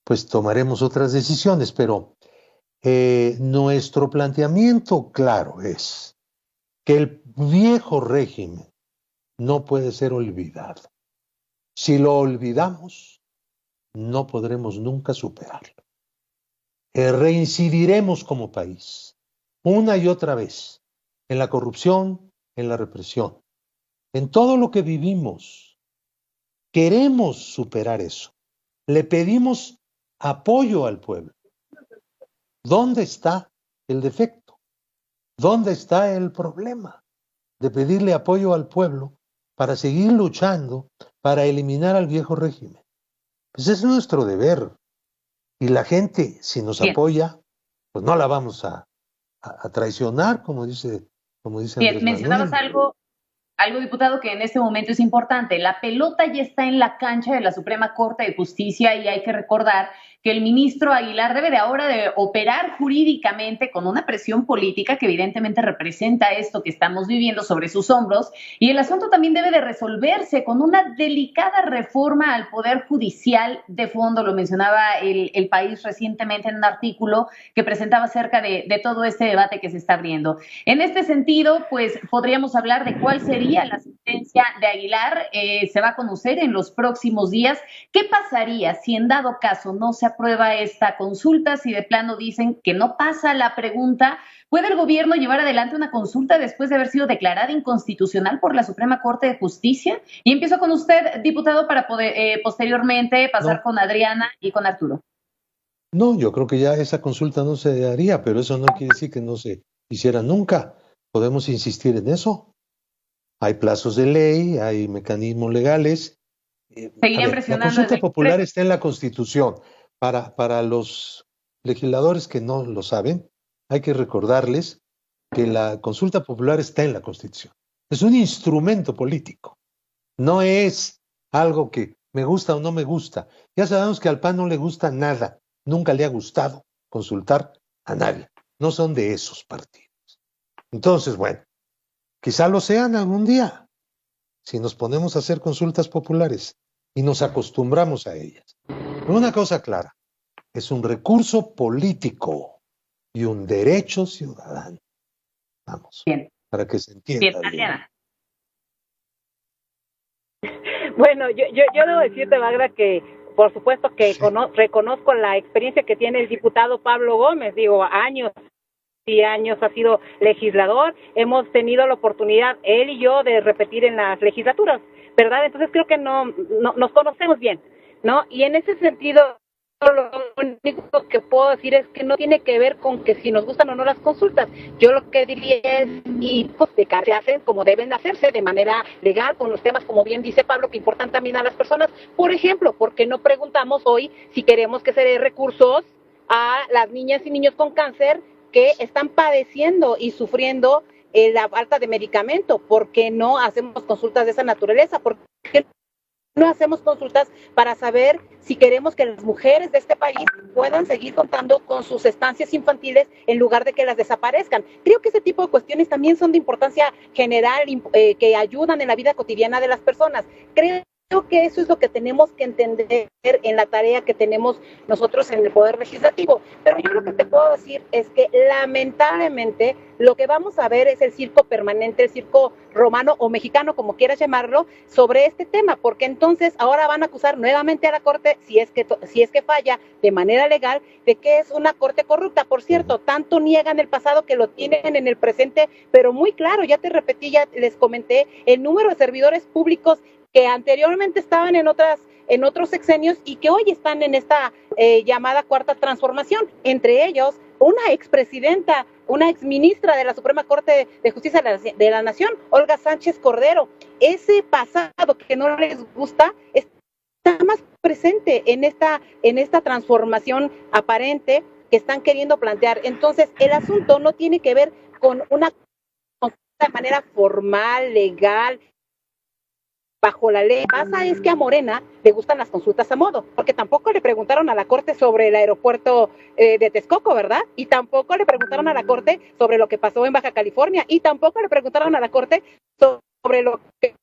pues tomaremos otras decisiones, pero nuestro planteamiento claro es que el viejo régimen no puede ser olvidado. Si lo olvidamos, no podremos nunca superarlo. Reincidiremos como país, una y otra vez, en la corrupción, en la represión, en todo lo que vivimos. Queremos superar eso. Le pedimos apoyo al pueblo. ¿Dónde está el defecto? ¿Dónde está el problema de pedirle apoyo al pueblo para seguir luchando para eliminar al viejo régimen? Pues es nuestro deber. Y la gente, si nos apoya, pues no la vamos a traicionar, como dice Andrés mencionabas Manuel. algo, diputado, que en este momento es importante. La pelota ya está en la cancha de la Suprema Corte de Justicia y hay que recordar que el ministro Aguilar debe de ahora de operar jurídicamente con una presión política que evidentemente representa esto que estamos viviendo sobre sus hombros, y el asunto también debe de resolverse con una delicada reforma al Poder Judicial de fondo. Lo mencionaba el País recientemente en un artículo que presentaba acerca de todo este debate que se está abriendo. En este sentido, pues podríamos hablar de cuál sería la sentencia de Aguilar. Se va a conocer en los próximos días. ¿Qué pasaría si en dado caso no se aprueba esta consulta? Si de plano dicen que no pasa la pregunta, ¿puede el gobierno llevar adelante una consulta después de haber sido declarada inconstitucional por la Suprema Corte de Justicia? Y empiezo con usted, diputado, para poder posteriormente pasar con Adriana y con Arturo. No, yo creo que ya esa consulta no se haría, pero eso no quiere decir que no se hiciera nunca. Podemos insistir en eso. Hay plazos de ley, hay mecanismos legales. Seguirían presionando. La consulta popular está en la Constitución. Para los legisladores que no lo saben, hay que recordarles que la consulta popular está en la Constitución. Es un instrumento político. No es algo que me gusta o no me gusta. Ya sabemos que al PAN no le gusta nada. Nunca le ha gustado consultar a nadie. No son de esos partidos. Entonces, bueno, quizá lo sean algún día, si nos ponemos a hacer consultas populares y nos acostumbramos a ellas. Pero una cosa clara, es un recurso político y un derecho ciudadano. Vamos, bien, para que se entienda. Bien, Adriana. Bueno, yo debo decirte, Magda, que por supuesto que reconozco la experiencia que tiene el diputado Pablo Gómez. Digo, años y años ha sido legislador, hemos tenido la oportunidad, él y yo, de repetir en las legislaturas, ¿verdad? Entonces creo que no nos conocemos bien, ¿no? Y en ese sentido, lo único que puedo decir es que no tiene que ver con que si nos gustan o no las consultas. Yo lo que diría es, y pues se hacen como deben hacerse, de manera legal, con los temas, como bien dice Pablo, que importan también a las personas. Por ejemplo, ¿por qué no preguntamos hoy si queremos que se dé recursos a las niñas y niños con cáncer que están padeciendo y sufriendo la falta de medicamento. ¿Por qué no hacemos consultas de esa naturaleza? ¿Por qué no hacemos consultas para saber si queremos que las mujeres de este país puedan seguir contando con sus estancias infantiles en lugar de que las desaparezcan? Creo que ese tipo de cuestiones también son de importancia general, que ayudan en la vida cotidiana de las personas. Creo que eso es lo que tenemos que entender en la tarea que tenemos nosotros en el Poder Legislativo. Pero yo lo que te puedo decir es que lamentablemente lo que vamos a ver es el circo permanente, el circo romano o mexicano, como quieras llamarlo, sobre este tema, porque entonces ahora van a acusar nuevamente a la Corte, si es que falla de manera legal, de que es una Corte corrupta. Por cierto, tanto niegan el pasado que lo tienen en el presente, pero muy claro, ya te repetí, ya les comenté, el número de servidores públicos que anteriormente estaban en otros sexenios y que hoy están en esta llamada cuarta transformación, entre ellos una expresidenta, una exministra de la Suprema Corte de Justicia de la Nación, Olga Sánchez Cordero. Ese pasado que no les gusta está más presente en esta transformación aparente que están queriendo plantear. Entonces, el asunto no tiene que ver con una consulta de manera formal, legal, bajo la ley. Pasa es que a Morena le gustan las consultas a modo, porque tampoco le preguntaron a la Corte sobre el aeropuerto de Texcoco, ¿verdad? Y tampoco le preguntaron a la Corte sobre lo que pasó en Baja California, y tampoco le preguntaron a la Corte sobre lo que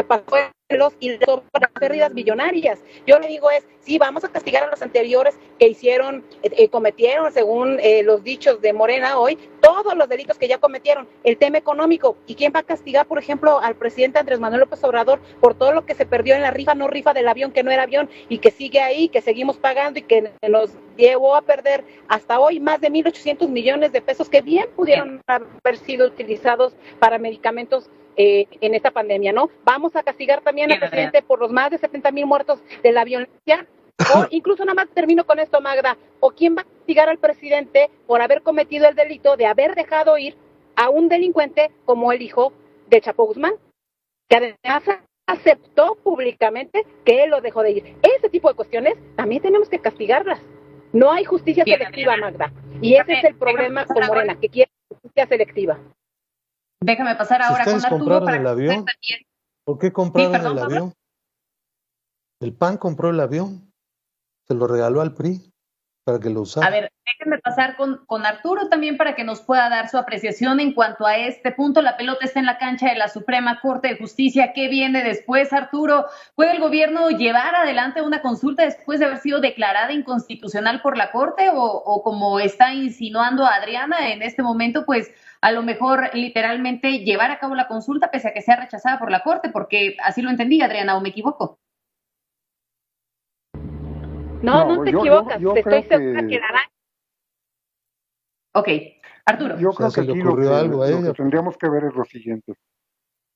pasó en sobre las pérdidas millonarias. Yo le digo sí, vamos a castigar a los anteriores que cometieron, según los dichos de Morena hoy, todos los delitos que ya cometieron. El tema económico, ¿y quién va a castigar, por ejemplo, al presidente Andrés Manuel López Obrador por todo lo que se perdió en la no rifa del avión, que no era avión, y que sigue ahí, que seguimos pagando y que nos llevó a perder hasta hoy más de 1,800 millones de pesos que bien pudieron haber sido utilizados para medicamentos en esta pandemia, ¿no? Vamos a castigar también al presidente por los más de 70,000 muertos de la violencia, o incluso nada más termino con esto, Magda, o quién va a castigar al presidente por haber cometido el delito de haber dejado ir a un delincuente como el hijo de Chapo Guzmán, que además aceptó públicamente que él lo dejó de ir. Ese tipo de cuestiones también tenemos que castigarlas. No hay justicia selectiva, Magda, y ese es el problema con Morena, que quiere justicia selectiva. Déjame pasar ahora con Arturo para el avión. ¿Por qué compraron el avión? El PAN compró el avión, se lo regaló al PRI para que lo usara. A ver, déjenme pasar con Arturo también para que nos pueda dar su apreciación en cuanto a este punto. La pelota está en la cancha de la Suprema Corte de Justicia. ¿Qué viene después, Arturo? ¿Puede el gobierno llevar adelante una consulta después de haber sido declarada inconstitucional por la Corte? O como está insinuando Adriana en este momento, pues a lo mejor literalmente llevar a cabo la consulta pese a que sea rechazada por la Corte, porque así lo entendí, Adriana, ¿o me equivoco? No te equivocas, te estoy segura que la harán. Ok, Arturo. Yo creo que aquí lo que tendríamos que ver es lo siguiente.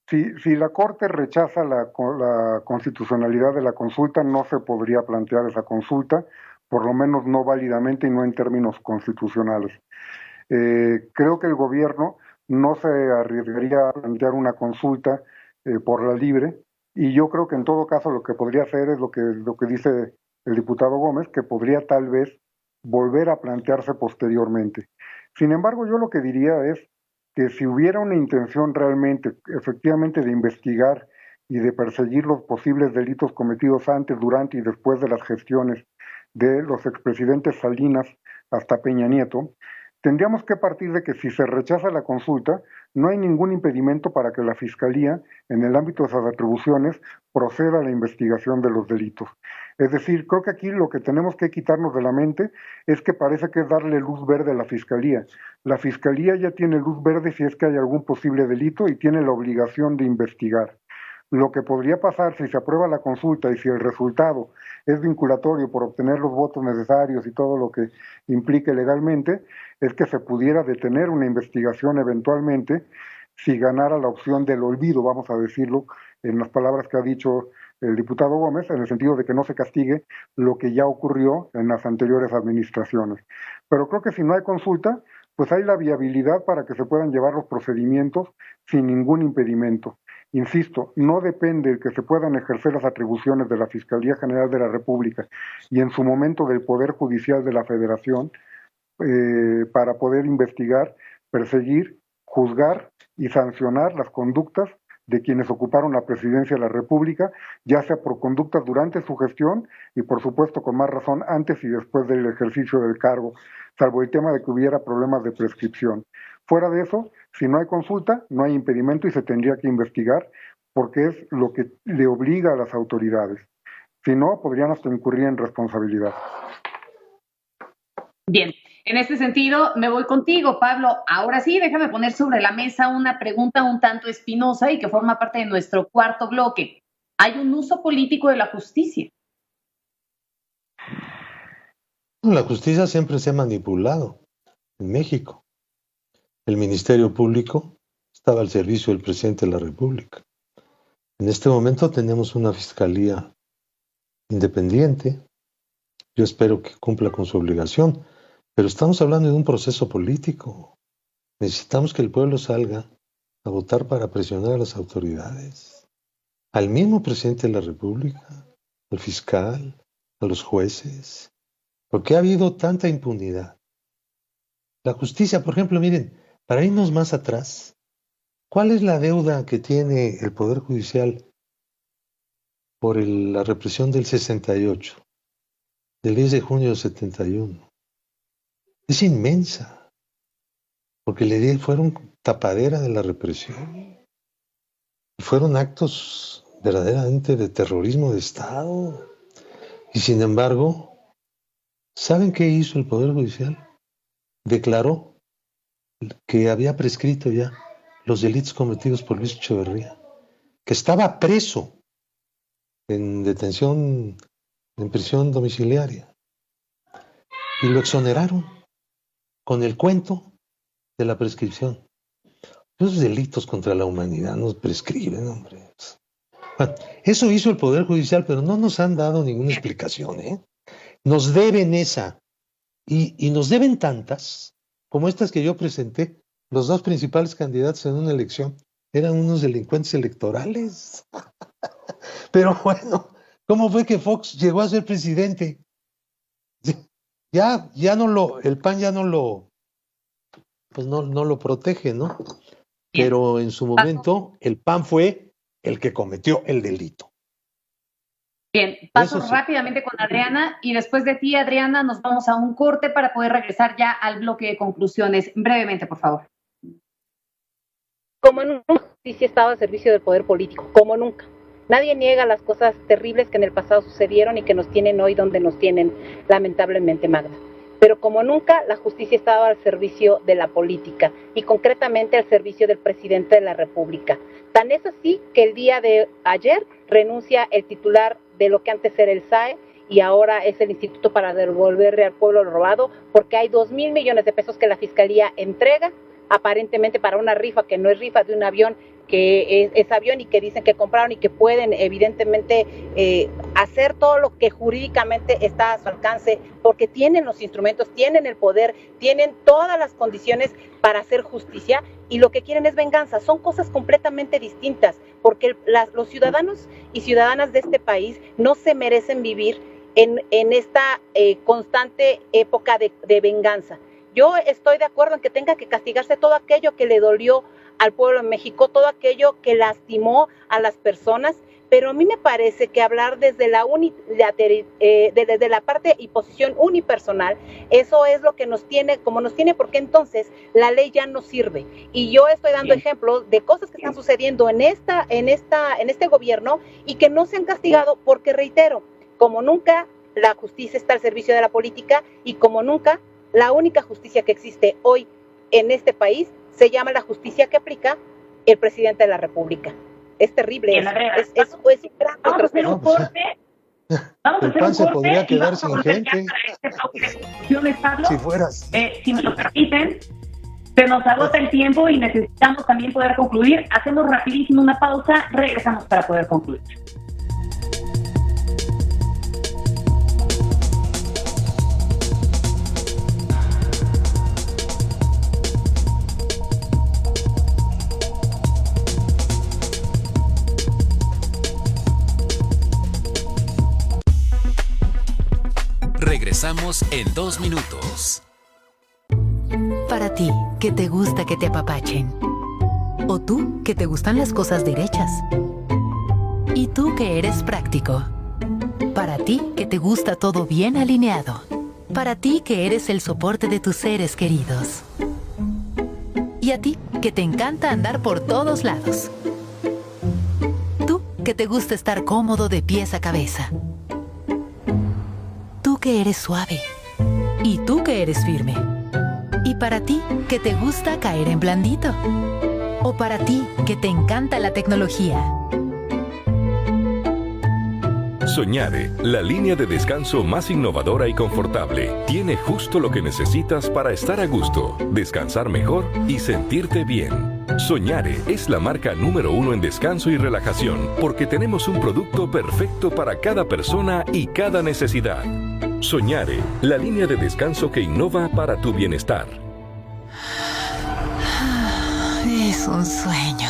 Si la Corte rechaza la constitucionalidad de la consulta, no se podría plantear esa consulta, por lo menos no válidamente y no en términos constitucionales. Creo que el gobierno no se arriesgaría a plantear una consulta por la libre, y yo creo que en todo caso lo que podría hacer es lo que dice el diputado Gómez, que podría tal vez volver a plantearse posteriormente. Sin embargo, yo lo que diría es que si hubiera una intención realmente, efectivamente, de investigar y de perseguir los posibles delitos cometidos antes, durante y después de las gestiones de los expresidentes Salinas hasta Peña Nieto, tendríamos que partir de que si se rechaza la consulta, no hay ningún impedimento para que la Fiscalía, en el ámbito de esas atribuciones, proceda a la investigación de los delitos. Es decir, creo que aquí lo que tenemos que quitarnos de la mente es que parece que es darle luz verde a la Fiscalía. La Fiscalía ya tiene luz verde si es que hay algún posible delito y tiene la obligación de investigar. Lo que podría pasar si se aprueba la consulta y si el resultado es vinculatorio por obtener los votos necesarios y todo lo que implique legalmente, es que se pudiera detener una investigación eventualmente si ganara la opción del olvido, vamos a decirlo en las palabras que ha dicho el diputado Gómez, en el sentido de que no se castigue lo que ya ocurrió en las anteriores administraciones. Pero creo que si no hay consulta, pues hay la viabilidad para que se puedan llevar los procedimientos sin ningún impedimento. Insisto, no depende de que se puedan ejercer las atribuciones de la Fiscalía General de la República y en su momento del Poder Judicial de la Federación para poder investigar, perseguir, juzgar y sancionar las conductas de quienes ocuparon la presidencia de la República, ya sea por conductas durante su gestión y por supuesto con más razón antes y después del ejercicio del cargo, salvo el tema de que hubiera problemas de prescripción. Fuera de eso, si no hay consulta, no hay impedimento y se tendría que investigar porque es lo que le obliga a las autoridades. Si no, podrían hasta incurrir en responsabilidad. Bien, en este sentido me voy contigo, Pablo. Ahora sí, déjame poner sobre la mesa una pregunta un tanto espinosa y que forma parte de nuestro cuarto bloque. ¿Hay un uso político de la justicia? La justicia siempre se ha manipulado en México. El Ministerio Público estaba al servicio del presidente de la República. En este momento tenemos una fiscalía independiente. Yo espero que cumpla con su obligación, pero estamos hablando de un proceso político. Necesitamos que el pueblo salga a votar para presionar a las autoridades, al mismo presidente de la República, al fiscal, a los jueces. ¿Por qué ha habido tanta impunidad? La justicia, por ejemplo, miren, para irnos más atrás, ¿cuál es la deuda que tiene el Poder Judicial por la represión del 68, del 10 de junio del 71? Es inmensa, porque fueron tapadera de la represión. Y fueron actos verdaderamente de terrorismo de Estado. Y sin embargo, ¿saben qué hizo el Poder Judicial? Declaró que había prescrito ya los delitos cometidos por Luis Echeverría, que estaba preso en detención, en prisión domiciliaria, y lo exoneraron con el cuento de la prescripción. Esos delitos contra la humanidad nos prescriben, hombre. Bueno, eso hizo el Poder Judicial, pero no nos han dado ninguna explicación, ¿eh? Nos deben esa, y nos deben tantas, como estas que yo presenté. Los dos principales candidatos en una elección eran unos delincuentes electorales. Pero bueno, ¿cómo fue que Fox llegó a ser presidente? Ya no el PAN ya no lo, pues no lo protege, ¿no? Pero en su momento el PAN fue el que cometió el delito. Bien, paso rápidamente con Adriana y después de ti, Adriana, nos vamos a un corte para poder regresar ya al bloque de conclusiones. Brevemente, por favor. Como nunca, la justicia estaba al servicio del poder político, como nunca. Nadie niega las cosas terribles que en el pasado sucedieron y que nos tienen hoy donde nos tienen, lamentablemente, Magda. Pero como nunca, la justicia estaba al servicio de la política y concretamente al servicio del presidente de la República. Tan es así que el día de ayer renuncia el titular de lo que antes era el SAE y ahora es el Instituto para Devolverle al Pueblo lo Robado, porque hay 2,000 millones de pesos que la Fiscalía entrega, aparentemente para una rifa que no es rifa, de un avión que es avión y que dicen que compraron y que pueden evidentemente hacer todo lo que jurídicamente está a su alcance, porque tienen los instrumentos, tienen el poder, tienen todas las condiciones para hacer justicia, y lo que quieren es venganza. Son cosas completamente distintas, porque los ciudadanos y ciudadanas de este país no se merecen vivir en esta constante época de venganza. Yo estoy de acuerdo en que tenga que castigarse todo aquello que le dolió al pueblo de México, todo aquello que lastimó a las personas, pero a mí me parece que hablar desde la parte y posición unipersonal, eso es lo que nos tiene, como nos tiene, porque entonces la ley ya no sirve. Y yo estoy dando ejemplos de cosas que están sucediendo en este gobierno y que no se han castigado, porque reitero, como nunca la justicia está al servicio de la política, y como nunca la única justicia que existe hoy en este país se llama la justicia que aplica el presidente de la República. Es terrible. Bien, es un gran vamos a hacer un corte. Vamos a el hacer PAN un se corte podría y quedar vamos a sin volver gente. Pablo, Si fueras. si me lo permiten, se nos agota el tiempo y necesitamos también poder concluir. Hacemos rapidísimo una pausa, regresamos para poder concluir. Regresamos en 2 minutos. Para ti, que te gusta que te apapachen. O tú, que te gustan las cosas derechas. Y tú, que eres práctico. Para ti, que te gusta todo bien alineado. Para ti, que eres el soporte de tus seres queridos. Y a ti, que te encanta andar por todos lados. Tú, que te gusta estar cómodo de pies a cabeza. Tú, que eres suave. Y tú, que eres firme. Y para ti, que te gusta caer en blandito. O para ti, que te encanta la tecnología. Soñare, la línea de descanso más innovadora y confortable. Tiene justo lo que necesitas para estar a gusto, descansar mejor y sentirte bien. Soñare es la marca número 1 en descanso y relajación, porque tenemos un producto perfecto para cada persona y cada necesidad. Soñare, la línea de descanso que innova para tu bienestar. Es un sueño.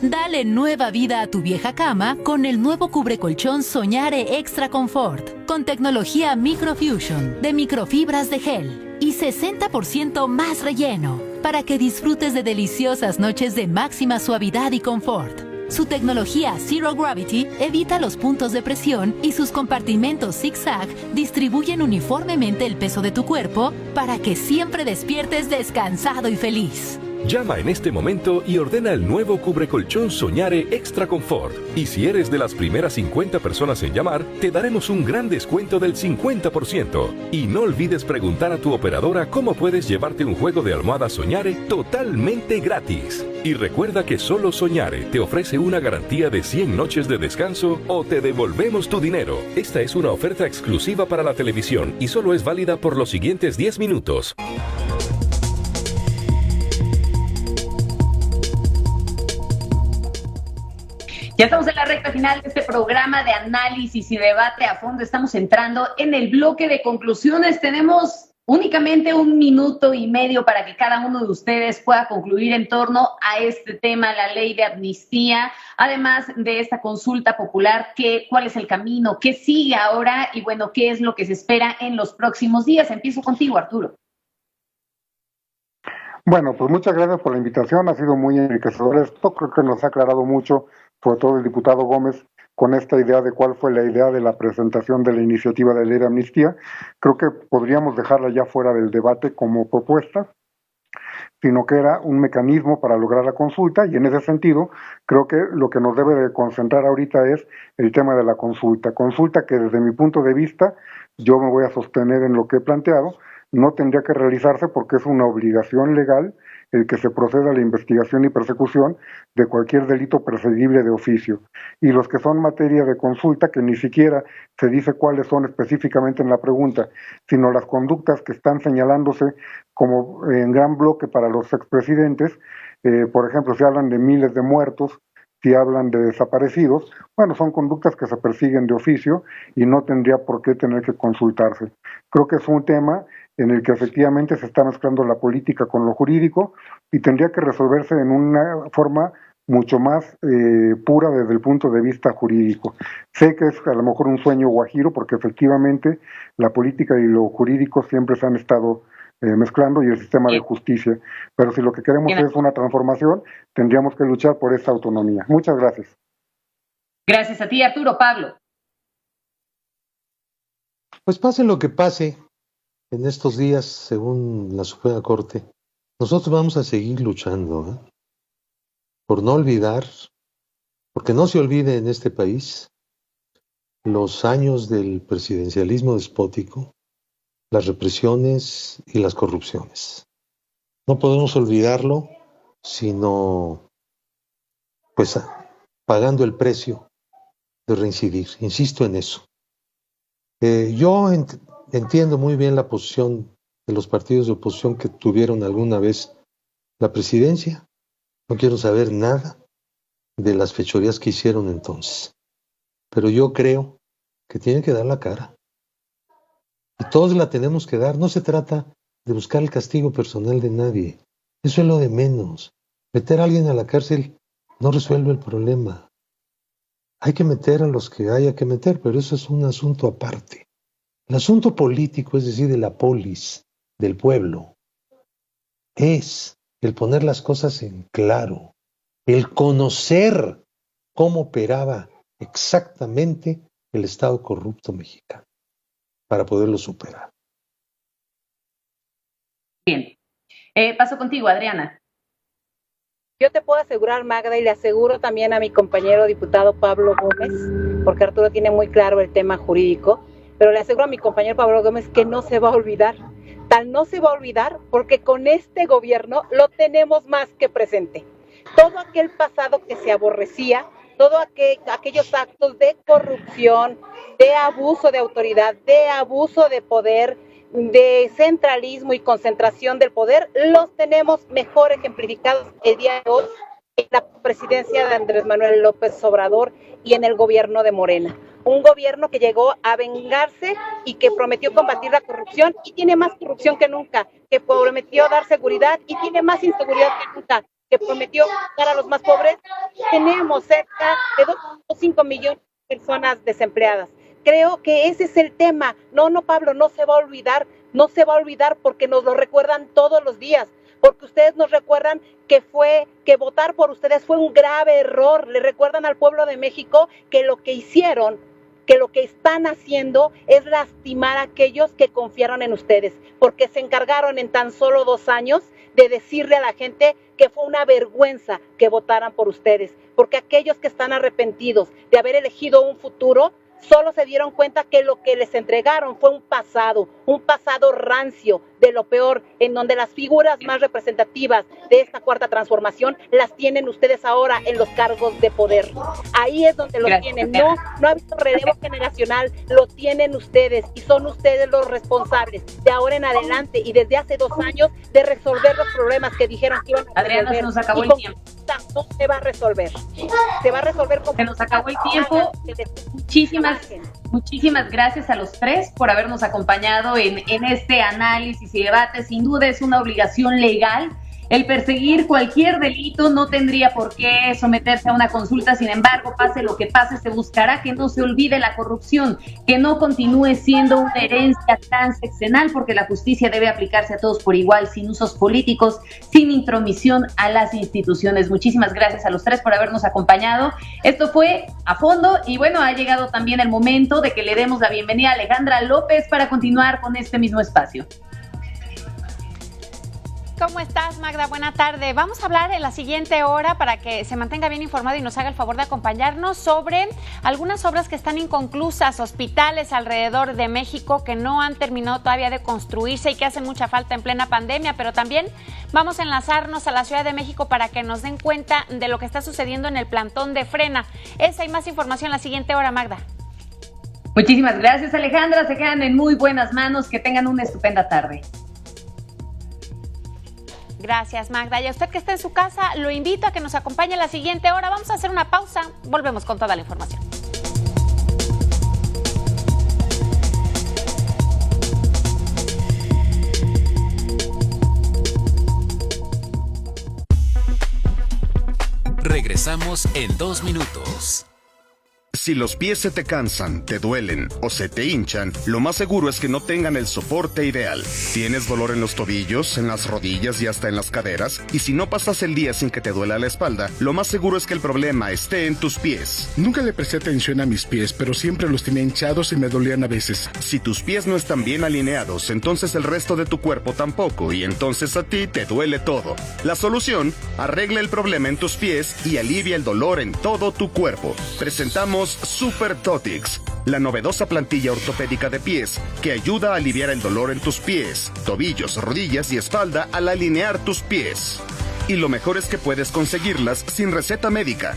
Dale nueva vida a tu vieja cama con el nuevo cubrecolchón Soñare Extra Comfort, con tecnología Microfusion de microfibras de gel y 60% más relleno, para que disfrutes de deliciosas noches de máxima suavidad y confort. Su tecnología Zero Gravity evita los puntos de presión y sus compartimentos zigzag distribuyen uniformemente el peso de tu cuerpo para que siempre despiertes descansado y feliz. Llama en este momento y ordena el nuevo cubrecolchón Soñare Extra Confort. Y si eres de las primeras 50 personas en llamar, te daremos un gran descuento del 50%. Y no olvides preguntar a tu operadora cómo puedes llevarte un juego de almohada Soñare totalmente gratis. Y recuerda que solo Soñare te ofrece una garantía de 100 noches de descanso o te devolvemos tu dinero. Esta es una oferta exclusiva para la televisión y solo es válida por los siguientes 10 minutos. Ya estamos en la recta final de este programa de análisis y debate a fondo. Estamos entrando en el bloque de conclusiones. Tenemos únicamente 1 minuto y medio para que cada uno de ustedes pueda concluir en torno a este tema, la ley de amnistía, además de esta consulta popular. ¿Cuál es el camino? ¿Qué sigue ahora? Y bueno, ¿qué es lo que se espera en los próximos días? Empiezo contigo, Arturo. Bueno, pues muchas gracias por la invitación. Ha sido muy enriquecedor esto. Creo que nos ha aclarado mucho, sobre todo el diputado Gómez, con esta idea de cuál fue la idea de la presentación de la iniciativa de ley de amnistía. Creo que podríamos dejarla ya fuera del debate como propuesta, sino que era un mecanismo para lograr la consulta, y en ese sentido creo que lo que nos debe de concentrar ahorita es el tema de la consulta. Consulta que desde mi punto de vista, yo me voy a sostener en lo que he planteado, no tendría que realizarse porque es una obligación legal el que se proceda a la investigación y persecución de cualquier delito perseguible de oficio. Y los que son materia de consulta, que ni siquiera se dice cuáles son específicamente en la pregunta, sino las conductas que están señalándose como en gran bloque para los expresidentes, por ejemplo, si hablan de miles de muertos, si hablan de desaparecidos, bueno, son conductas que se persiguen de oficio y no tendría por qué tener que consultarse. Creo que es un tema en el que efectivamente se está mezclando la política con lo jurídico y tendría que resolverse en una forma mucho más pura desde el punto de vista jurídico. Sé que es a lo mejor un sueño guajiro porque efectivamente la política y lo jurídico siempre se han estado mezclando y el sistema de justicia, pero si lo que queremos es una transformación, tendríamos que luchar por esa autonomía. Muchas gracias. Gracias a ti, Arturo. Pablo. Pues pase lo que pase en estos días, según la Suprema Corte, nosotros vamos a seguir luchando, por no olvidar, porque no se olvide en este país los años del presidencialismo despótico, las represiones y las corrupciones. No podemos olvidarlo, sino pues pagando el precio de reincidir. Insisto en eso. Yo entiendo muy bien la posición de los partidos de oposición que tuvieron alguna vez la presidencia. No quiero saber nada de las fechorías que hicieron entonces. Pero yo creo que tienen que dar la cara. Y todos la tenemos que dar. No se trata de buscar el castigo personal de nadie. Eso es lo de menos. Meter a alguien a la cárcel no resuelve el problema. Hay que meter a los que haya que meter, pero eso es un asunto aparte. El asunto político, es decir, de la polis, del pueblo, es el poner las cosas en claro, el conocer cómo operaba exactamente el Estado corrupto mexicano para poderlo superar. Bien. Paso contigo, Adriana. Yo te puedo asegurar, Magda, y le aseguro también a mi compañero diputado Pablo Gómez, porque Arturo tiene muy claro el tema jurídico, pero le aseguro a mi compañero Pablo Gómez que no se va a olvidar. Tal no se va a olvidar porque con este gobierno lo tenemos más que presente. Todo aquel pasado que se aborrecía, todos aquellos actos de corrupción, de abuso de autoridad, de abuso de poder, de centralismo y concentración del poder, los tenemos mejor ejemplificados el día de hoy en la presidencia de Andrés Manuel López Obrador y en el gobierno de Morena. Un gobierno que llegó a vengarse y que prometió combatir la corrupción y tiene más corrupción que nunca, que prometió dar seguridad y tiene más inseguridad que nunca, que prometió dar a los más pobres. Tenemos cerca de 2.5 millones de personas desempleadas. Creo que ese es el tema. No, Pablo, no se va a olvidar porque nos lo recuerdan todos los días, porque ustedes nos recuerdan que votar por ustedes fue un grave error. Le recuerdan al pueblo de México que lo que hicieron, que lo que están haciendo es lastimar a aquellos que confiaron en ustedes, porque se encargaron en tan solo 2 años de decirle a la gente que fue una vergüenza que votaran por ustedes, porque aquellos que están arrepentidos de haber elegido un futuro, solo se dieron cuenta que lo que les entregaron fue un pasado rancio, de lo peor, en donde las figuras más representativas de esta cuarta transformación las tienen ustedes ahora en los cargos de poder. Ahí es donde lo tienen. No ha habido relevo generacional, lo tienen ustedes y son ustedes los responsables de ahora en adelante y desde hace 2 años de resolver los problemas que dijeron que iban a resolver. Adriana, se nos acabó el tiempo. No se va a resolver. Se va a resolver con... Se nos acabó el tiempo. Muchísimas gracias a los 3 por habernos acompañado en este análisis y debate. Sin duda es una obligación legal. El perseguir cualquier delito no tendría por qué someterse a una consulta. Sin embargo, pase lo que pase, se buscará que no se olvide la corrupción, que no continúe siendo una herencia tan sexenal, porque la justicia debe aplicarse a todos por igual, sin usos políticos, sin intromisión a las instituciones. Muchísimas gracias a los 3 por habernos acompañado. Esto fue A Fondo y bueno, ha llegado también el momento de que le demos la bienvenida a Alejandra López para continuar con este mismo espacio. ¿Cómo estás, Magda? Buena tarde. Vamos a hablar en la siguiente hora para que se mantenga bien informado y nos haga el favor de acompañarnos sobre algunas obras que están inconclusas, hospitales alrededor de México que no han terminado todavía de construirse y que hacen mucha falta en plena pandemia, pero también vamos a enlazarnos a la Ciudad de México para que nos den cuenta de lo que está sucediendo en el plantón de Frena. Esa y más información en la siguiente hora, Magda. Muchísimas gracias, Alejandra. Se quedan en muy buenas manos. Que tengan una estupenda tarde. Gracias, Magda. Y a usted que está en su casa, lo invito a que nos acompañe a la siguiente hora. Vamos a hacer una pausa. Volvemos con toda la información. Regresamos en 2 minutos. Si los pies se te cansan, te duelen o se te hinchan, lo más seguro es que no tengan el soporte ideal. ¿Tienes dolor en los tobillos, en las rodillas y hasta en las caderas? Y si no pasas el día sin que te duela la espalda, lo más seguro es que el problema esté en tus pies. Nunca le presté atención a mis pies, pero siempre los tenía hinchados y me dolían a veces. Si tus pies no están bien alineados, entonces el resto de tu cuerpo tampoco, y entonces a ti te duele todo. La solución: arregla el problema en tus pies y alivia el dolor en todo tu cuerpo. Presentamos Super Totix, la novedosa plantilla ortopédica de pies que ayuda a aliviar el dolor en tus pies, tobillos, rodillas y espalda al alinear tus pies. Y lo mejor es que puedes conseguirlas sin receta médica.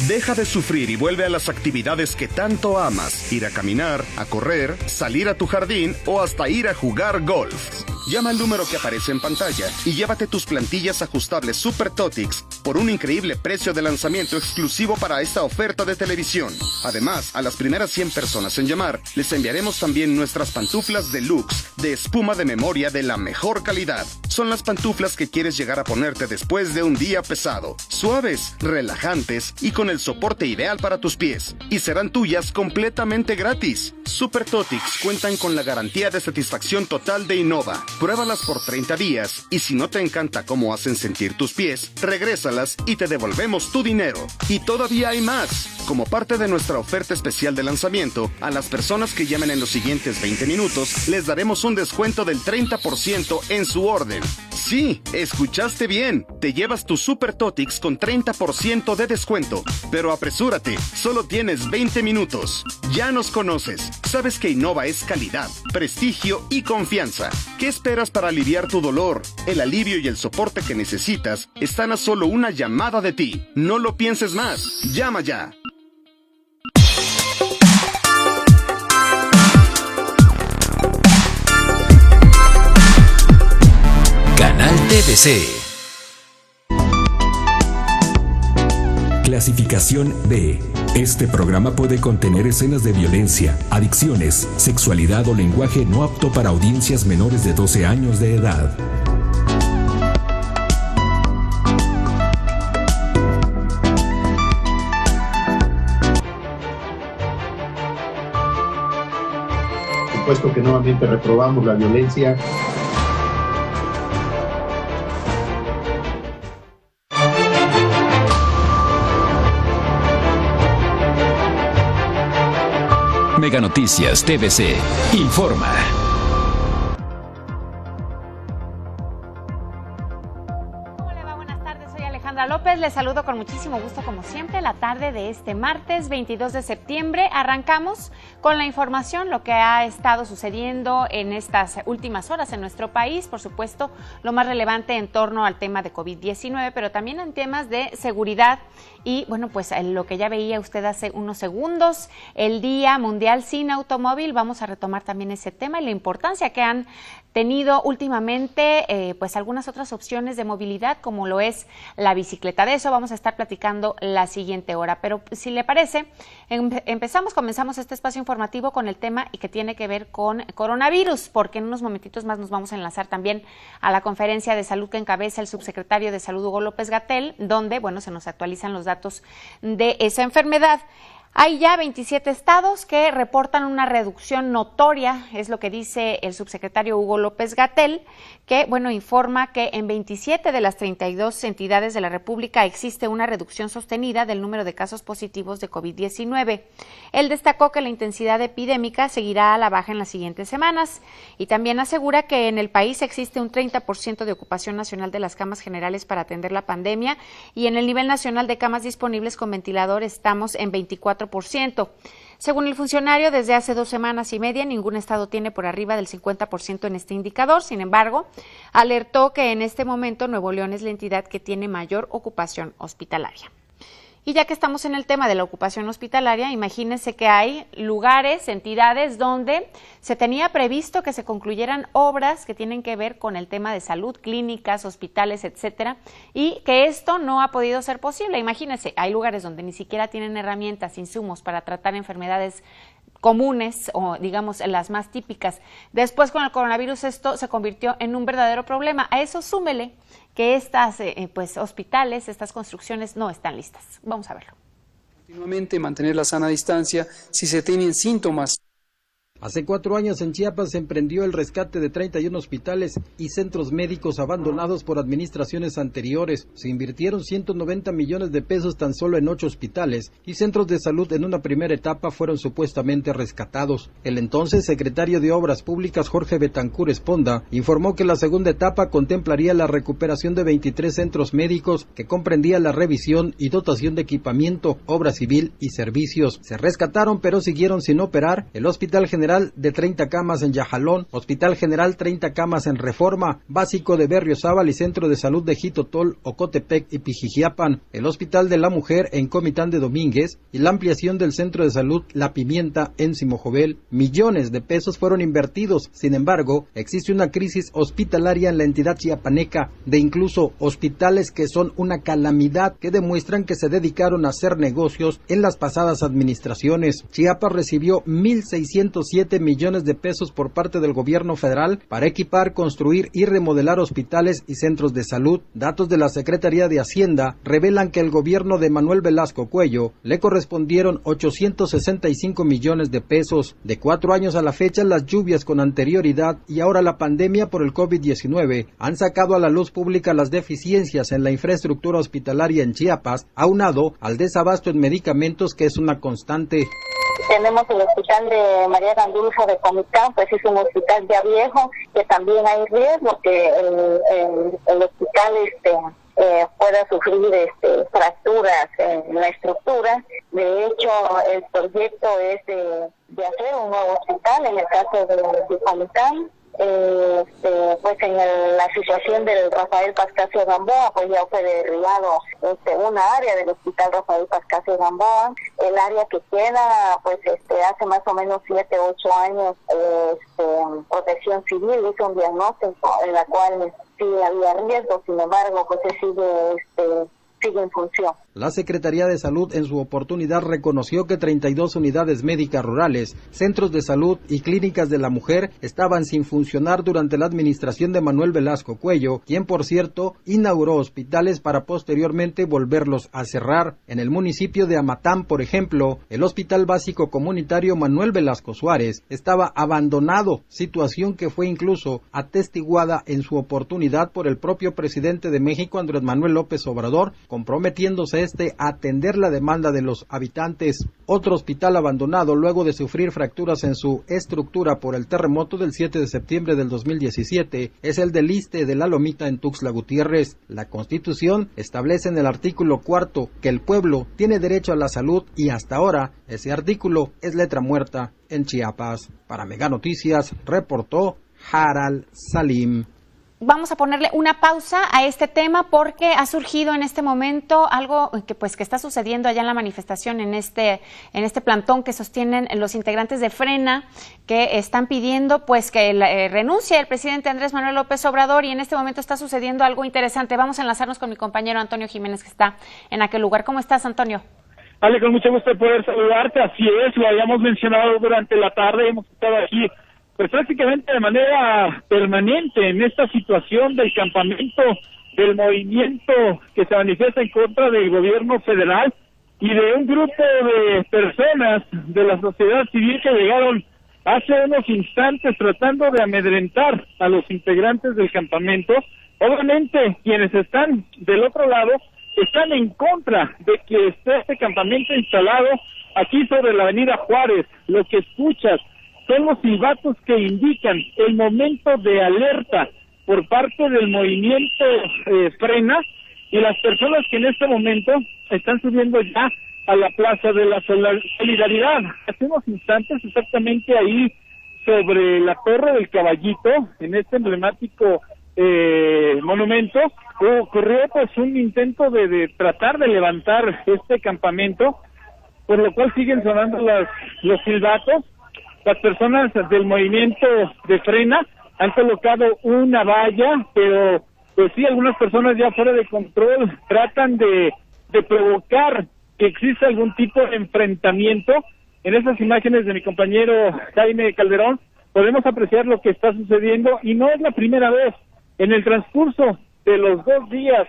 Deja de sufrir y vuelve a las actividades que tanto amas: ir a caminar, a correr, salir a tu jardín o hasta ir a jugar golf. Llama al número que aparece en pantalla y llévate tus plantillas ajustables Super Totix por un increíble precio de lanzamiento exclusivo para esta oferta de televisión. Además, a las primeras 100 personas en llamar, les enviaremos también nuestras pantuflas Deluxe de espuma de memoria de la mejor calidad. Son las pantuflas que quieres llegar a ponerte después de un día pesado. Suaves, relajantes y con el soporte ideal para tus pies. Y serán tuyas completamente gratis. Super Totix cuentan con la garantía de satisfacción total de Innova. Pruébalas por 30 días y si no te encanta cómo hacen sentir tus pies, regrésalas y te devolvemos tu dinero. Y todavía hay más. Como parte de nuestra oferta especial de lanzamiento, a las personas que llamen en los siguientes 20 minutos, les daremos un descuento del 30% en su orden. Sí, escuchaste bien. Te llevas tu Super Totix con 30% de descuento. Pero apresúrate, solo tienes 20 minutos. Ya nos conoces. Sabes que Innova es calidad, prestigio y confianza. ¿Qué esperas para aliviar tu dolor? El alivio y el soporte que necesitas están a solo una llamada de ti. No lo pienses más. Llama ya. Canal TVC. Clasificación B. Este programa puede contener escenas de violencia, adicciones, sexualidad o lenguaje no apto para audiencias menores de 12 años de edad. Por supuesto que nuevamente reprobamos la violencia. Mega Noticias TVC informa. ¿Cómo le va? Buenas tardes, soy Alejandra López. Les saludo con muchísimo gusto, como siempre, la tarde de este martes 22 de septiembre. Arrancamos con la información, lo que ha estado sucediendo en estas últimas horas en nuestro país. Por supuesto, lo más relevante en torno al tema de COVID-19, pero también en temas de seguridad. Y bueno, pues lo que ya veía usted hace unos segundos, el Día Mundial Sin Automóvil, vamos a retomar también ese tema y la importancia que han tenido últimamente pues algunas otras opciones de movilidad, como lo es la bicicleta. De eso vamos a estar platicando la siguiente hora, pero si le parece, comenzamos este espacio informativo con el tema y que tiene que ver con coronavirus, porque en unos momentitos más nos vamos a enlazar también a la conferencia de salud que encabeza el subsecretario de Salud, Hugo López-Gatell, donde, bueno, se nos actualizan los datos de esa enfermedad. Hay ya 27 estados que reportan una reducción notoria, es lo que dice el subsecretario Hugo López-Gatell, que, bueno, informa que en 27 de las 32 entidades de la República existe una reducción sostenida del número de casos positivos de COVID-19. Él destacó que la intensidad epidémica seguirá a la baja en las siguientes semanas y también asegura que en el país existe un 30% de ocupación nacional de las camas generales para atender la pandemia y en el nivel nacional de camas disponibles con ventilador estamos en 24%. Según el funcionario, desde hace 2 semanas y media ningún estado tiene por arriba del 50% en este indicador. Sin embargo, alertó que en este momento Nuevo León es la entidad que tiene mayor ocupación hospitalaria. Y ya que estamos en el tema de la ocupación hospitalaria, imagínense que hay lugares, entidades donde se tenía previsto que se concluyeran obras que tienen que ver con el tema de salud, clínicas, hospitales, etcétera, y que esto no ha podido ser posible. Imagínense, hay lugares donde ni siquiera tienen herramientas, insumos para tratar enfermedades comunes o digamos las más típicas. Después con el coronavirus esto se convirtió en un verdadero problema. A eso súmele que estas hospitales, estas construcciones no están listas. Vamos a verlo. Continuamente mantener la sana distancia si se tienen síntomas. Hace 4 años en Chiapas se emprendió el rescate de 31 hospitales y centros médicos abandonados por administraciones anteriores. Se invirtieron 190 millones de pesos tan solo en 8 hospitales y centros de salud en una primera etapa fueron supuestamente rescatados. El entonces secretario de Obras Públicas, Jorge Betancur Esponda, informó que la segunda etapa contemplaría la recuperación de 23 centros médicos que comprendía la revisión y dotación de equipamiento, obra civil y servicios. Se rescataron pero siguieron sin operar el Hospital General General de 30 camas en Yajalón, Hospital General 30 camas en Reforma, Básico de Berriozábal y Centro de Salud de Jitotol, Ocotepec y Pijijiapan, el Hospital de la Mujer en Comitán de Domínguez y la ampliación del Centro de Salud La Pimienta en Simojovel. Millones de pesos fueron invertidos. Sin embargo, existe una crisis hospitalaria en la entidad chiapaneca, de incluso hospitales que son una calamidad, que demuestran que se dedicaron a hacer negocios en las pasadas administraciones. Chiapas recibió 1.607 millones de pesos por parte del gobierno federal para equipar, construir y remodelar hospitales y centros de salud. Datos de la Secretaría de Hacienda revelan que el gobierno de Manuel Velasco Cuello le correspondieron 865 millones de pesos. De 4 años a la fecha, las lluvias con anterioridad y ahora la pandemia por el COVID-19 han sacado a la luz pública las deficiencias en la infraestructura hospitalaria en Chiapas, aunado al desabasto en medicamentos, que es una constante. Tenemos el hospital de María Gandulfo de Comitán, pues es un hospital ya viejo, que también hay riesgo que el hospital pueda sufrir fracturas en la estructura. De hecho, el proyecto es de hacer un nuevo hospital en el caso de Comitán. Pues en la situación del Rafael Pascasio Gamboa, pues ya fue derribado una área del hospital Rafael Pascasio Gamboa. El área que queda, pues hace más o menos 7, 8 años, Protección Civil hizo un diagnóstico en la cual sí había riesgo, sin embargo, pues se sigue en función. La Secretaría de Salud en su oportunidad reconoció que 32 unidades médicas rurales, centros de salud y clínicas de la mujer estaban sin funcionar durante la administración de Manuel Velasco Cuello, quien por cierto inauguró hospitales para posteriormente volverlos a cerrar. En el municipio de Amatán, por ejemplo, el Hospital Básico Comunitario Manuel Velasco Suárez estaba abandonado, situación que fue incluso atestiguada en su oportunidad por el propio presidente de México, Andrés Manuel López Obrador, comprometiéndose a atender la demanda de los habitantes. Otro hospital abandonado luego de sufrir fracturas en su estructura por el terremoto del 7 de septiembre del 2017 es el del ISSSTE de La Lomita en Tuxtla Gutiérrez. La Constitución establece en el artículo 4 que el pueblo tiene derecho a la salud y hasta ahora ese artículo es letra muerta en Chiapas. Para Mega Noticias reportó Haral Salim. Vamos a ponerle una pausa a este tema porque ha surgido en este momento algo que está sucediendo allá en la manifestación, en este plantón que sostienen los integrantes de Frena, que están pidiendo que renuncie el presidente Andrés Manuel López Obrador, y en este momento está sucediendo algo interesante. Vamos a enlazarnos con mi compañero Antonio Jiménez, que está en aquel lugar. ¿Cómo estás, Antonio? Ale, con mucho gusto poder saludarte. Así es, lo habíamos mencionado durante la tarde, hemos estado aquí pues prácticamente de manera permanente en esta situación del campamento, del movimiento que se manifiesta en contra del gobierno federal y de un grupo de personas de la sociedad civil que llegaron hace unos instantes tratando de amedrentar a los integrantes del campamento. Obviamente quienes están del otro lado están en contra de que esté este campamento instalado aquí sobre la avenida Juárez. Lo que escuchas son los silbatos que indican el momento de alerta por parte del movimiento Frena, y las personas que en este momento están subiendo ya a la Plaza de la Solidaridad. Hace unos instantes, exactamente ahí sobre la Torre del Caballito, en este emblemático monumento, ocurrió pues un intento de tratar de levantar este campamento, por lo cual siguen sonando los silbatos. Las personas del movimiento de Frena han colocado una valla, pero pues sí, algunas personas ya fuera de control tratan de provocar que exista algún tipo de enfrentamiento. En esas imágenes de mi compañero Jaime Calderón podemos apreciar lo que está sucediendo, y no es la primera vez. En el transcurso de los 2 días,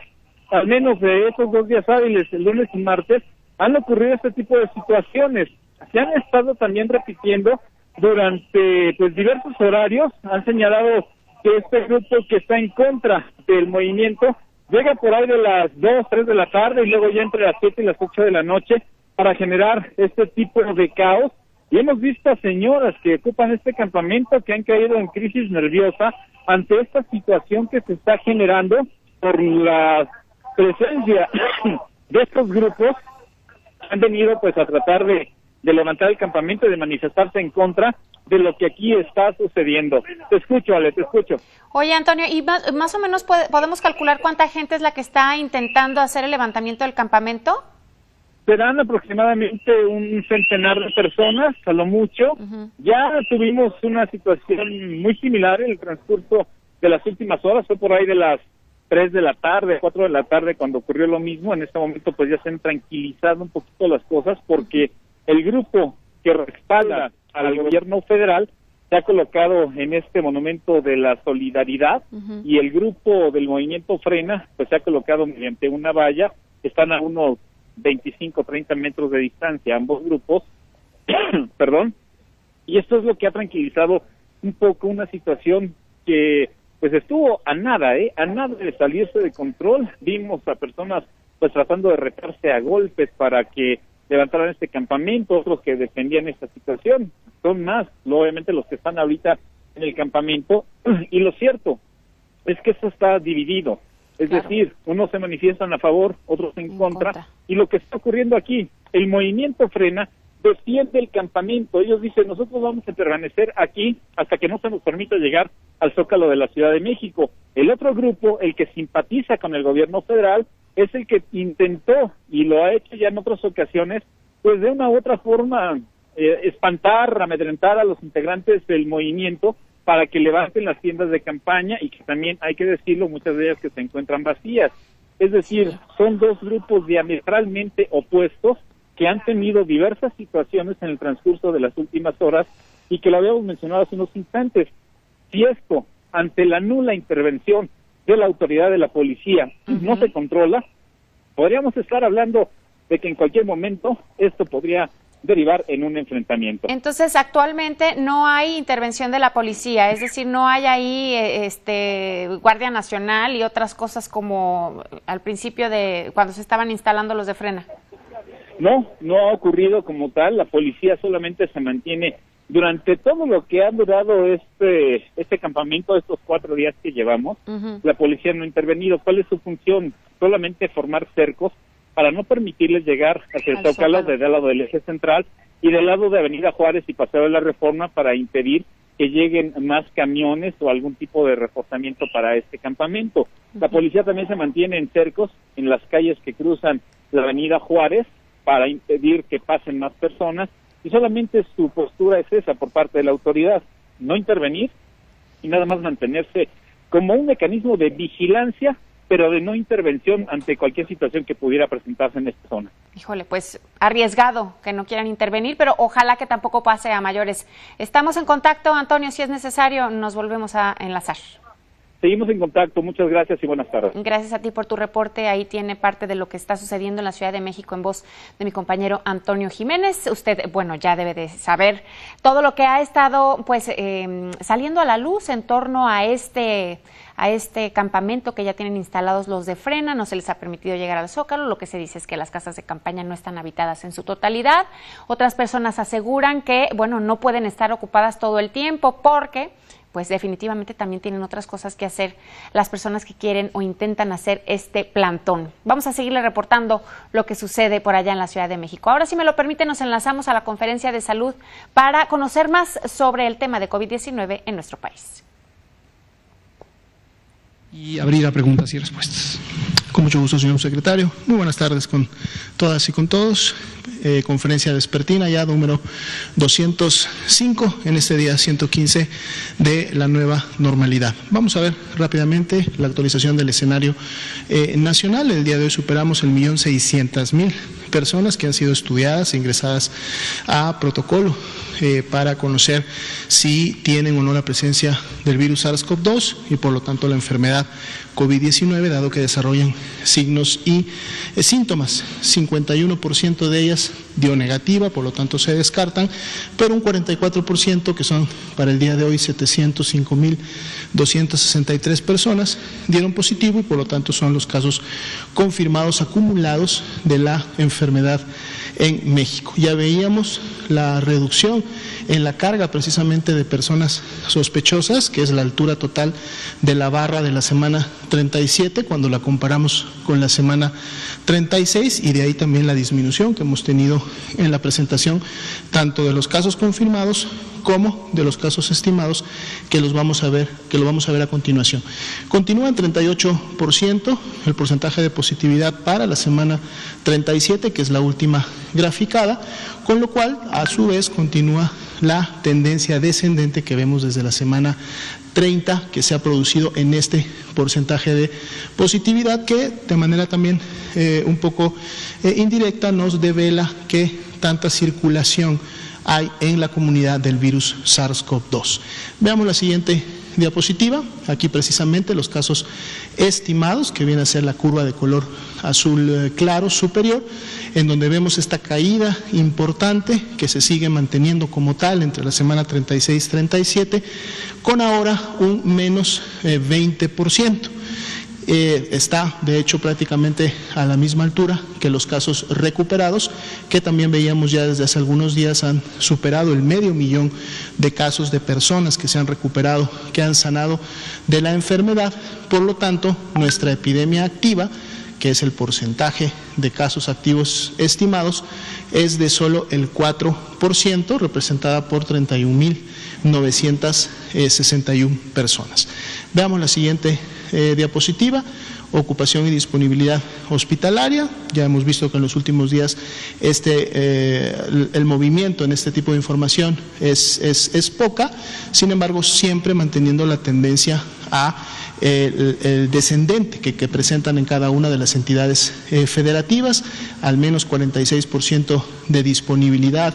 al menos de esos 2 días hábiles, el lunes y martes, han ocurrido este tipo de situaciones. Se han estado también repitiendo durante pues diversos horarios. Han señalado que este grupo que está en contra del movimiento llega por ahí de las 2, 3 de la tarde y luego ya entre las 7 y las 8 de la noche para generar este tipo de caos. Y hemos visto a señoras que ocupan este campamento que han caído en crisis nerviosa ante esta situación que se está generando por la presencia de estos grupos. Han venido pues a tratar de levantar el campamento y de manifestarse en contra de lo que aquí está sucediendo. Te escucho, Ale, te escucho. Oye, Antonio, ¿y más o menos podemos calcular cuánta gente es la que está intentando hacer el levantamiento del campamento? Serán aproximadamente un centenar de personas, a lo mucho. Ya tuvimos una situación muy similar en el transcurso de las últimas horas, fue por ahí de las 3 de la tarde, 4 de la tarde cuando ocurrió lo mismo. En este momento pues ya se han tranquilizado un poquito las cosas porque el grupo que respalda al gobierno federal se ha colocado en este monumento de la solidaridad y el grupo del movimiento Frena pues se ha colocado mediante una valla. Están a unos 25, 30 metros de distancia ambos grupos, perdón, y esto es lo que ha tranquilizado un poco una situación que pues estuvo a nada de salirse de control. Vimos a personas pues tratando de retarse a golpes para que levantaran este campamento, otros que defendían esta situación. Son más, obviamente, los que están ahorita en el campamento, y lo cierto es que esto está dividido. Es decir, unos se manifiestan a favor, otros en contra, y lo que está ocurriendo aquí, el movimiento Frena defiende el campamento. Ellos dicen, nosotros vamos a permanecer aquí hasta que no se nos permita llegar al Zócalo de la Ciudad de México. El otro grupo, el que simpatiza con el gobierno federal, es el que intentó, y lo ha hecho ya en otras ocasiones, pues de una u otra forma, espantar, amedrentar a los integrantes del movimiento para que levanten las tiendas de campaña, y que también, hay que decirlo, muchas de ellas que se encuentran vacías. Es decir, son dos grupos diametralmente opuestos que han tenido diversas situaciones en el transcurso de las últimas horas, y que lo habíamos mencionado hace unos instantes. Si esto, ante la nula intervención de la autoridad de la policía, no se controla, podríamos estar hablando de que en cualquier momento esto podría derivar en un enfrentamiento. Entonces, actualmente no hay intervención de la policía, es decir, no hay ahí Guardia Nacional y otras cosas como al principio de cuando se estaban instalando los de Frena. No ha ocurrido como tal. La policía solamente se mantiene durante todo lo que ha durado este campamento, estos 4 días que llevamos. La policía no ha intervenido. ¿Cuál es su función? Solamente formar cercos para no permitirles llegar hacia el Zócalo, del lado del eje central y del lado de Avenida Juárez y Paseo de la Reforma, para impedir que lleguen más camiones o algún tipo de reforzamiento para este campamento. La policía también se mantiene en cercos en las calles que cruzan la Avenida Juárez para impedir que pasen más personas, y solamente su postura es esa por parte de la autoridad: no intervenir y nada más mantenerse como un mecanismo de vigilancia, pero de no intervención ante cualquier situación que pudiera presentarse en esta zona. Híjole, pues arriesgado que no quieran intervenir, pero ojalá que tampoco pase a mayores. Estamos en contacto, Antonio, si es necesario nos volvemos a enlazar. Seguimos en contacto, muchas gracias y buenas tardes. Gracias a ti por tu reporte, ahí tiene parte de lo que está sucediendo en la Ciudad de México en voz de mi compañero Antonio Jiménez. Usted, bueno, ya debe de saber todo lo que ha estado pues saliendo a la luz en torno a este campamento que ya tienen instalados los de Frena. No se les ha permitido llegar al Zócalo. Lo que se dice es que las casas de campaña no están habitadas en su totalidad. Otras personas aseguran que, bueno, no pueden estar ocupadas todo el tiempo porque pues definitivamente también tienen otras cosas que hacer las personas que quieren o intentan hacer este plantón. Vamos a seguirle reportando lo que sucede por allá en la Ciudad de México. Ahora, si me lo permite, nos enlazamos a la conferencia de salud para conocer más sobre el tema de COVID-19 en nuestro país. Y abrir a preguntas y respuestas. Con mucho gusto, señor secretario. Muy buenas tardes con todas y con todos. Conferencia vespertina ya número 205 en este día 115 de la nueva normalidad. Vamos a ver rápidamente la actualización del escenario nacional. El día de hoy superamos el 1.600.000 personas que han sido estudiadas e ingresadas a protocolo para conocer si tienen o no la presencia del virus SARS-CoV-2 y por lo tanto la enfermedad COVID-19, dado que desarrollan signos y síntomas. 51% de ellas dio negativa, por lo tanto se descartan, pero un 44%, que son para el día de hoy 705.263 personas, dieron positivo y por lo tanto son los casos confirmados acumulados de la enfermedad en México. Ya veíamos la reducción en la carga precisamente de personas sospechosas, que es la altura total de la barra de la semana 37 cuando la comparamos con la semana 36, y de ahí también la disminución que hemos tenido en la presentación tanto de los casos confirmados como de los casos estimados que lo vamos a ver a continuación. Continúa en 38% el porcentaje de positividad para la semana 37, que es la última graficada, con lo cual a su vez continúa la tendencia descendente que vemos desde la semana 30 que se ha producido en este porcentaje de positividad, que de manera también un poco indirecta nos devela que tanta circulación hay en la comunidad del virus SARS-CoV-2. Veamos la siguiente diapositiva. Aquí precisamente los casos estimados, que viene a ser la curva de color azul claro superior, en donde vemos esta caída importante que se sigue manteniendo como tal entre la semana 36 y 37, con ahora un menos 20%. Está de hecho prácticamente a la misma altura que los casos recuperados, que también veíamos ya desde hace algunos días han superado el 500,000 de casos de personas que se han recuperado, que han sanado de la enfermedad. Por lo tanto, nuestra epidemia activa, que es el porcentaje de casos activos estimados, es de solo el 4%, representada por 31.961 personas. Veamos la siguiente diapositiva. Ocupación y disponibilidad hospitalaria. Ya hemos visto que en los últimos días el movimiento en este tipo de información es poca, sin embargo siempre manteniendo la tendencia a el descendente que presentan en cada una de las entidades federativas, al menos 46% de disponibilidad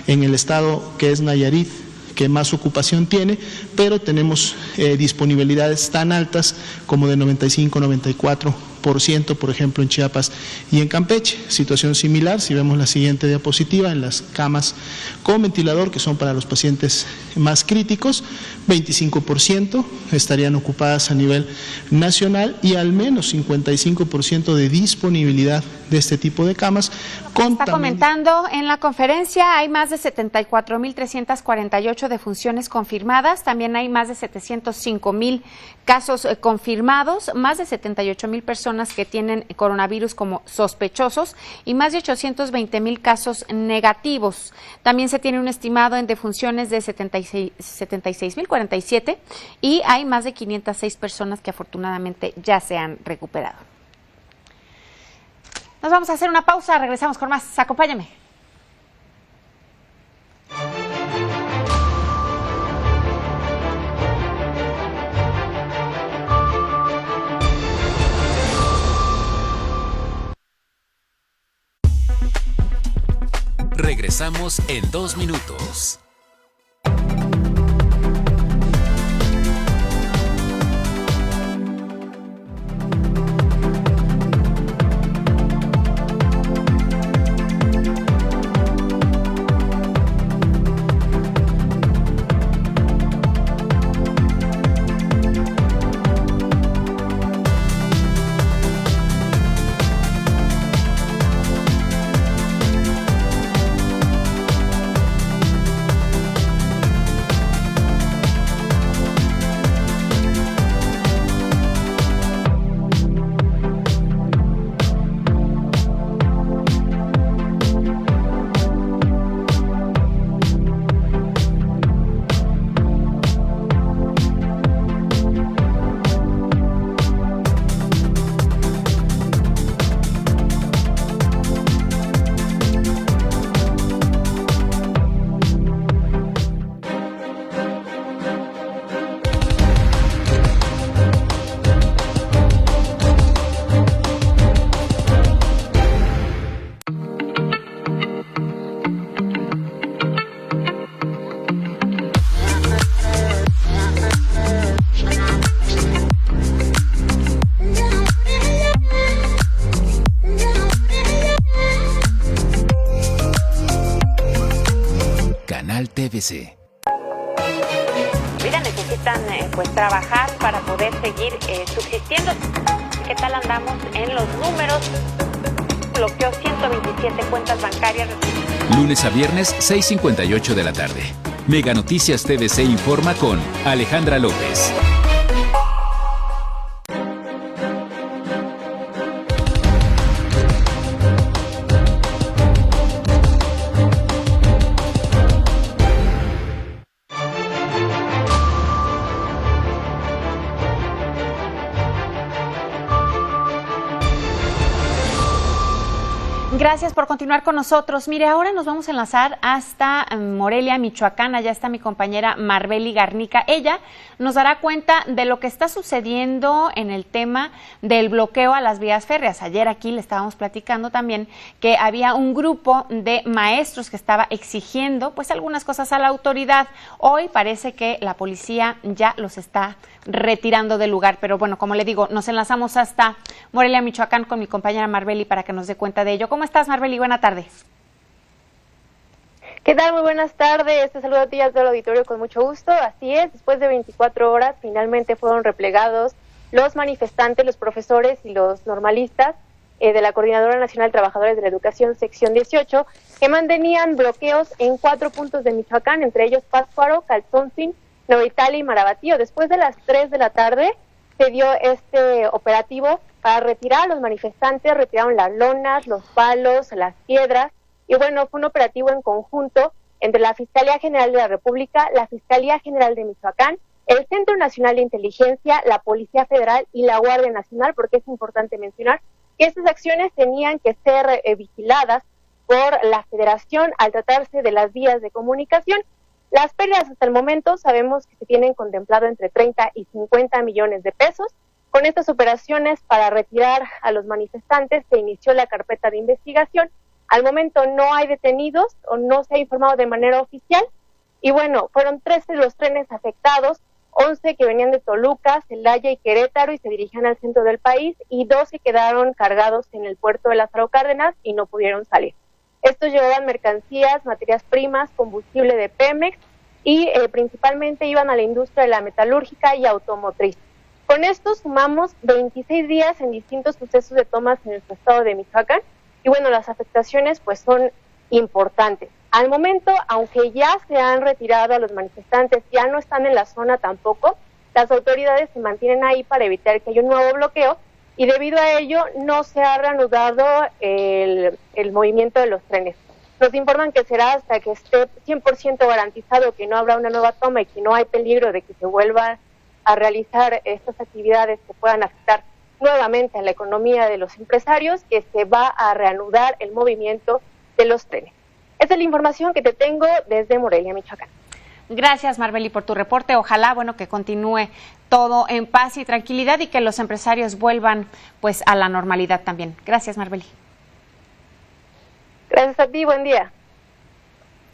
en el estado que es Nayarit, que más ocupación tiene, pero tenemos disponibilidades tan altas como de 95-94%, por ejemplo en Chiapas y en Campeche. Situación similar, si vemos la siguiente diapositiva, en las camas con ventilador, que son para los pacientes más críticos, 25% estarían ocupadas a nivel nacional y al menos 55% de disponibilidad de este tipo de camas. Está comentando en la conferencia, hay más de 74.348 defunciones confirmadas, también hay más de 705,000 casos confirmados, más de 78,000 personas que tienen coronavirus como sospechosos y más de 820,000 casos negativos. También se tiene un estimado en defunciones de 76,047 y hay más de 506 personas que afortunadamente ya se han recuperado. Nos vamos a hacer una pausa, regresamos con más. Acompáñame. Regresamos en 2 minutos. TVC. Mira, necesitan pues trabajar para poder seguir subsistiendo. ¿Qué tal andamos en los números? Bloqueó 127 cuentas bancarias. Lunes a viernes, 6:58 de la tarde. Mega Noticias TVC informa con Alejandra López. Gracias por continuar con nosotros. Mire, ahora nos vamos a enlazar hasta Morelia, Michoacán. Allá está mi compañera Marbeli Garnica. Ella nos dará cuenta de lo que está sucediendo en el tema del bloqueo a las vías férreas. Ayer aquí le estábamos platicando también que había un grupo de maestros que estaba exigiendo pues algunas cosas a la autoridad. Hoy parece que la policía ya los está retirando del lugar, pero bueno, como le digo, nos enlazamos hasta Morelia, Michoacán con mi compañera Marbeli para que nos dé cuenta de ello. ¿Cómo estás, Marbeli? Buenas tardes. ¿Qué tal? Muy buenas tardes. Te saludo a ti y a todo el auditorio con mucho gusto. Así es, después de 24 horas finalmente fueron replegados los manifestantes, los profesores y los normalistas de la Coordinadora Nacional de Trabajadores de la Educación, sección 18, que mantenían bloqueos en 4 puntos de Michoacán, entre ellos Pátzcuaro, Calzoncin, Nueva Italia y Marabatío. Después de las 3 de la tarde se dio este operativo para retirar a los manifestantes, retiraron las lonas, los palos, las piedras, y bueno, fue un operativo en conjunto entre la Fiscalía General de la República, la Fiscalía General de Michoacán, el Centro Nacional de Inteligencia, la Policía Federal y la Guardia Nacional, porque es importante mencionar que estas acciones tenían que ser vigiladas por la Federación al tratarse de las vías de comunicación. Las pérdidas hasta el momento sabemos que se tienen contemplado entre 30 y 50 millones de pesos. Con estas operaciones para retirar a los manifestantes se inició la carpeta de investigación. Al momento no hay detenidos o no se ha informado de manera oficial. Y bueno, fueron 13 los trenes afectados, 11 que venían de Toluca, Celaya y Querétaro y se dirigían al centro del país, y 12 quedaron cargados en el puerto de Lázaro Cárdenas y no pudieron salir. Estos llevaban mercancías, materias primas, combustible de Pemex y principalmente iban a la industria de la metalúrgica y automotriz. Con esto sumamos 26 días en distintos sucesos de tomas en nuestro estado de Michoacán y bueno, las afectaciones pues son importantes. Al momento, aunque ya se han retirado a los manifestantes, ya no están en la zona tampoco, las autoridades se mantienen ahí para evitar que haya un nuevo bloqueo y debido a ello no se ha reanudado el movimiento de los trenes. Nos informan que será hasta que esté 100% garantizado que no habrá una nueva toma y que no hay peligro de que se vuelva a realizar estas actividades que puedan afectar nuevamente a la economía de los empresarios, que se va a reanudar el movimiento de los trenes. Esa es la información que te tengo desde Morelia, Michoacán. Gracias, Marbeli, por tu reporte. Ojalá, bueno, que continúe todo en paz y tranquilidad y que los empresarios vuelvan, pues, a la normalidad también. Gracias, Marbeli. Gracias a ti, buen día.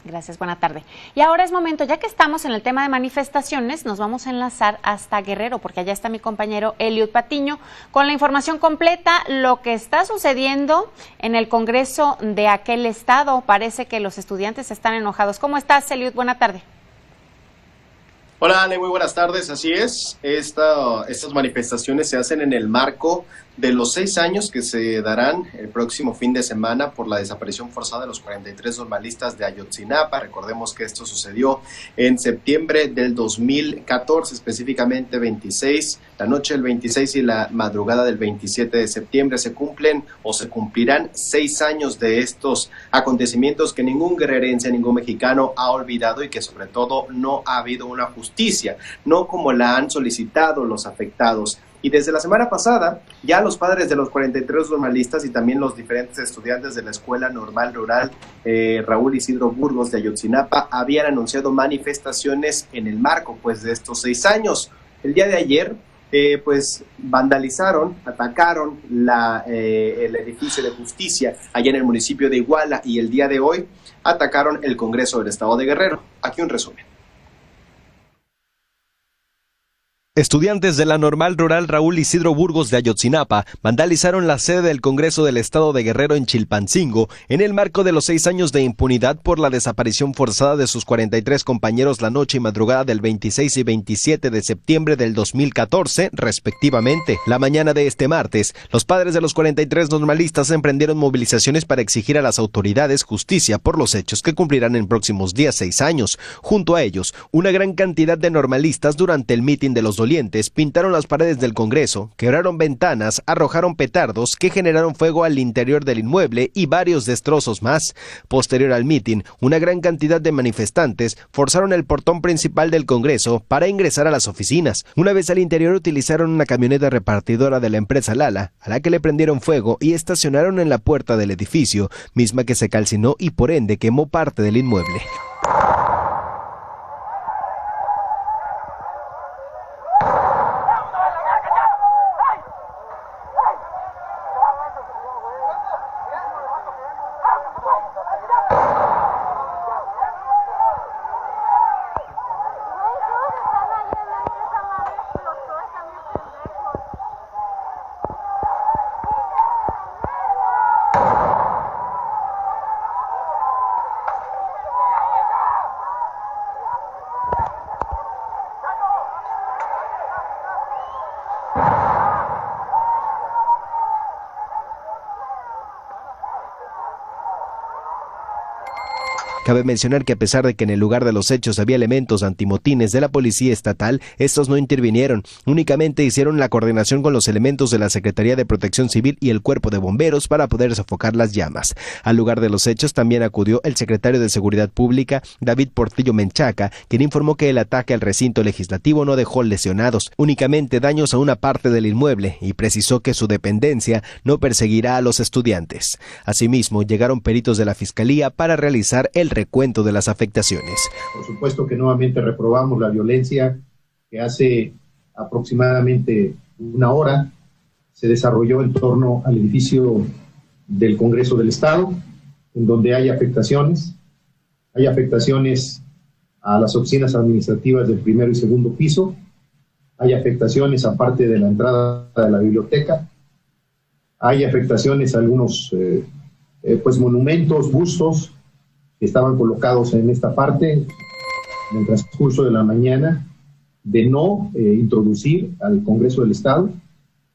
Gracias, buena tarde. Y ahora es momento, ya que estamos en el tema de manifestaciones, nos vamos a enlazar hasta Guerrero, porque allá está mi compañero Eliud Patiño con la información completa, lo que está sucediendo en el Congreso de aquel estado. Parece que los estudiantes están enojados. ¿Cómo estás, Eliud? Buena tarde. Hola, Ale, muy buenas tardes. Así es, estas manifestaciones se hacen en el marco de los 6 años que se darán el próximo fin de semana por la desaparición forzada de los 43 normalistas de Ayotzinapa. Recordemos que esto sucedió en septiembre del 2014, específicamente la noche del 26 y la madrugada del 27 de septiembre. Se cumplen o se cumplirán 6 años de estos acontecimientos que ningún guerrerense, ningún mexicano ha olvidado y que sobre todo no ha habido una justicia, no como la han solicitado los afectados. Y desde la semana pasada, ya los padres de los 43 normalistas y también los diferentes estudiantes de la Escuela Normal Rural Raúl Isidro Burgos de Ayotzinapa habían anunciado manifestaciones en el marco pues de estos 6 años. El día de ayer, pues vandalizaron, atacaron el edificio de justicia allá en el municipio de Iguala y el día de hoy atacaron el Congreso del Estado de Guerrero. Aquí un resumen. Estudiantes de la Normal Rural Raúl Isidro Burgos de Ayotzinapa vandalizaron la sede del Congreso del Estado de Guerrero en Chilpancingo en el marco de los 6 años de impunidad por la desaparición forzada de sus 43 compañeros la noche y madrugada del 26 y 27 de septiembre del 2014, respectivamente. La mañana de este martes, los padres de los 43 normalistas emprendieron movilizaciones para exigir a las autoridades justicia por los hechos que cumplirán en próximos días 6 años. Junto a ellos, una gran cantidad de normalistas durante el mitin de los dolientes pintaron las paredes del Congreso, quebraron ventanas, arrojaron petardos que generaron fuego al interior del inmueble y varios destrozos más. Posterior al mitin, una gran cantidad de manifestantes forzaron el portón principal del Congreso para ingresar a las oficinas. Una vez al interior utilizaron una camioneta repartidora de la empresa Lala, a la que le prendieron fuego y estacionaron en la puerta del edificio, misma que se calcinó y por ende quemó parte del inmueble. Cabe mencionar que a pesar de que en el lugar de los hechos había elementos antimotines de la policía estatal, estos no intervinieron, únicamente hicieron la coordinación con los elementos de la Secretaría de Protección Civil y el Cuerpo de Bomberos para poder sofocar las llamas. Al lugar de los hechos también acudió el secretario de Seguridad Pública, David Portillo Menchaca, quien informó que el ataque al recinto legislativo no dejó lesionados, únicamente daños a una parte del inmueble, y precisó que su dependencia no perseguirá a los estudiantes. Asimismo, llegaron peritos de la Fiscalía para realizar el recuento de las afectaciones. Por supuesto que nuevamente reprobamos la violencia que hace aproximadamente una hora se desarrolló en torno al edificio del Congreso del Estado, en donde hay afectaciones a las oficinas administrativas del primero y segundo piso, hay afectaciones aparte de la entrada de la biblioteca, hay afectaciones a algunos monumentos, bustos, que estaban colocados en esta parte en el transcurso de la mañana, de no introducir al Congreso del Estado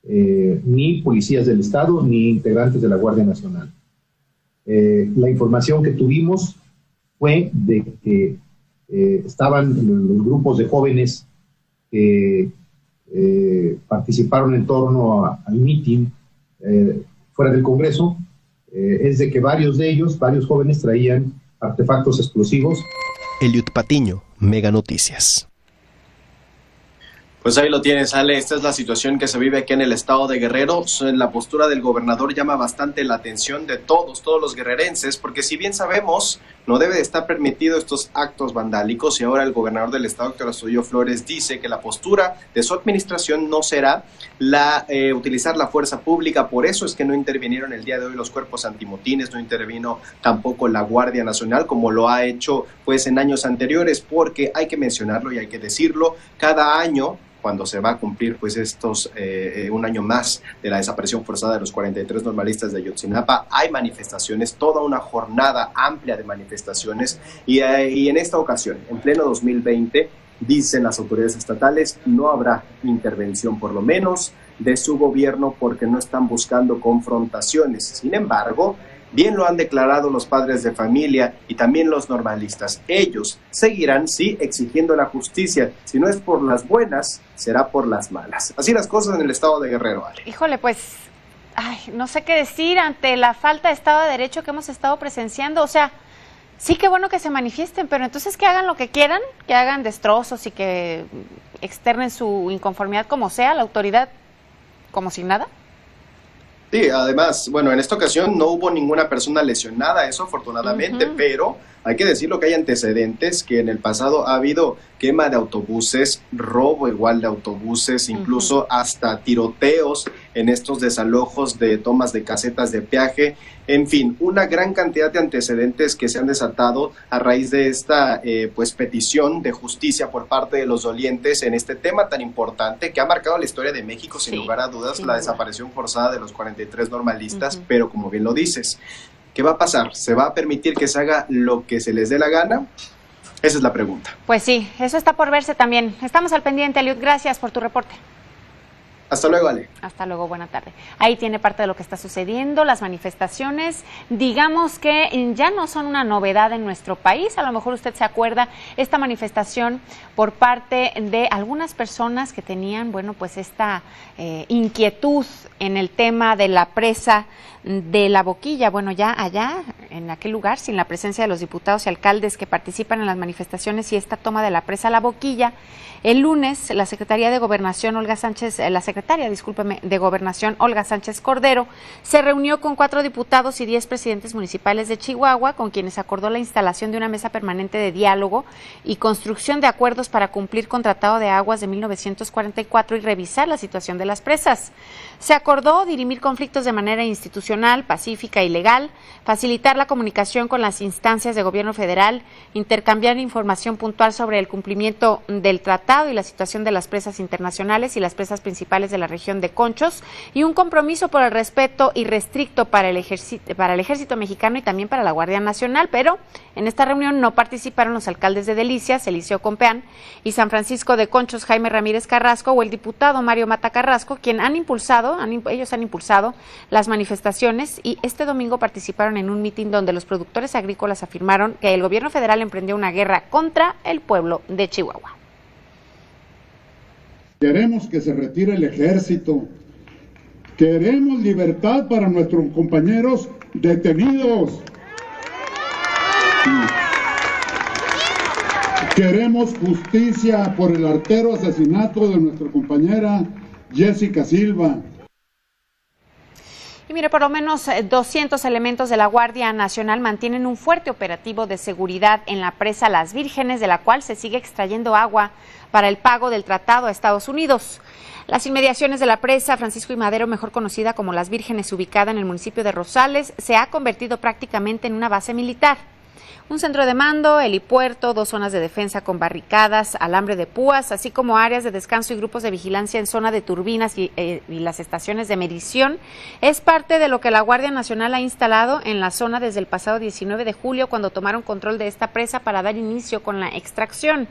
ni policías del Estado ni integrantes de la Guardia Nacional. La información que tuvimos fue de que estaban los grupos de jóvenes que participaron en torno al mitin fuera del Congreso, es de que varios jóvenes traían artefactos explosivos. Eliud Patiño, Mega Noticias. Pues ahí lo tienes, Ale. Esta es la situación que se vive aquí en el estado de Guerrero. La postura del gobernador llama bastante la atención de todos los guerrerenses, porque si bien sabemos, no debe de estar permitido estos actos vandálicos, y ahora el gobernador del estado, Héctor Astudillo Flores, dice que la postura de su administración no será utilizar la fuerza pública. Por eso es que no intervinieron el día de hoy los cuerpos antimotines, no intervino tampoco la Guardia Nacional, como lo ha hecho pues en años anteriores, porque hay que mencionarlo y hay que decirlo, cada año, cuando se va a cumplir pues un año más de la desaparición forzada de los 43 normalistas de Ayotzinapa, hay manifestaciones, toda una jornada amplia de manifestaciones, y en esta ocasión, en pleno 2020, dicen las autoridades estatales, no habrá intervención, por lo menos de su gobierno, porque no están buscando confrontaciones. Sin embargo, bien lo han declarado los padres de familia y también los normalistas. Ellos seguirán, sí, exigiendo la justicia. Si no es por las buenas, será por las malas. Así las cosas en el estado de Guerrero, Ale. Híjole, pues, no sé qué decir ante la falta de Estado de Derecho que hemos estado presenciando. O sea, sí, qué bueno que se manifiesten, pero entonces que hagan lo que quieran, que hagan destrozos y que externen su inconformidad como sea, la autoridad como si nada. Sí, además, bueno, en esta ocasión no hubo ninguna persona lesionada, eso afortunadamente, pero hay que decirlo que hay antecedentes, que en el pasado ha habido quema de autobuses, robo igual de autobuses, incluso hasta tiroteos en estos desalojos de tomas de casetas de peaje, en fin, una gran cantidad de antecedentes que se han desatado a raíz de esta petición de justicia por parte de los dolientes en este tema tan importante que ha marcado la historia de México, sin lugar a dudas, la desaparición forzada de los 43 normalistas, pero como bien lo dices, ¿qué va a pasar? ¿Se va a permitir que se haga lo que se les dé la gana? Esa es la pregunta. Pues sí, eso está por verse también. Estamos al pendiente, Eliud. Gracias por tu reporte. Hasta luego, Ale. Hasta luego, buena tarde. Ahí tiene parte de lo que está sucediendo. Las manifestaciones, digamos que ya no son una novedad en nuestro país. A lo mejor usted se acuerda, esta manifestación por parte de algunas personas que tenían, bueno, pues esta inquietud en el tema de la presa de La Boquilla. Bueno, ya allá, en aquel lugar, sin la presencia de los diputados y alcaldes que participan en las manifestaciones y esta toma de la presa La Boquilla, el lunes la secretaria de Gobernación, Olga Sánchez Cordero, se reunió con 4 diputados y 10 presidentes municipales de Chihuahua, con quienes acordó la instalación de una mesa permanente de diálogo y construcción de acuerdos para cumplir con Tratado de Aguas de 1944 y revisar la situación de las presas. Se acordó dirimir conflictos de manera institucional, pacífica y legal, facilitar la comunicación con las instancias de gobierno federal, intercambiar información puntual sobre el cumplimiento del tratado y la situación de las presas internacionales y las presas principales de la región de Conchos, y un compromiso por el respeto irrestricto para el ejército mexicano y también para la Guardia Nacional. Pero en esta reunión no participaron los alcaldes de Delicias, Eliseo Compeán, y San Francisco de Conchos, Jaime Ramírez Carrasco, o el diputado Mario Mata Carrasco, quien ellos han impulsado las manifestaciones, y este domingo participaron en un mitin donde los productores agrícolas afirmaron que el gobierno federal emprendió una guerra contra el pueblo de Chihuahua. Queremos que se retire el ejército. Queremos libertad para nuestros compañeros detenidos. Queremos justicia por el artero asesinato de nuestra compañera Jessica Silva. Y mire, por lo menos 200 elementos de la Guardia Nacional mantienen un fuerte operativo de seguridad en la presa Las Vírgenes, de la cual se sigue extrayendo agua para el pago del tratado a Estados Unidos. Las inmediaciones de la presa Francisco y Madero, mejor conocida como Las Vírgenes, ubicada en el municipio de Rosales, se ha convertido prácticamente en una base militar. Un centro de mando, helipuerto, 2 zonas de defensa con barricadas, alambre de púas, así como áreas de descanso y grupos de vigilancia en zona de turbinas y las estaciones de medición, es parte de lo que la Guardia Nacional ha instalado en la zona desde el pasado 19 de julio, cuando tomaron control de esta presa para dar inicio con la extracción.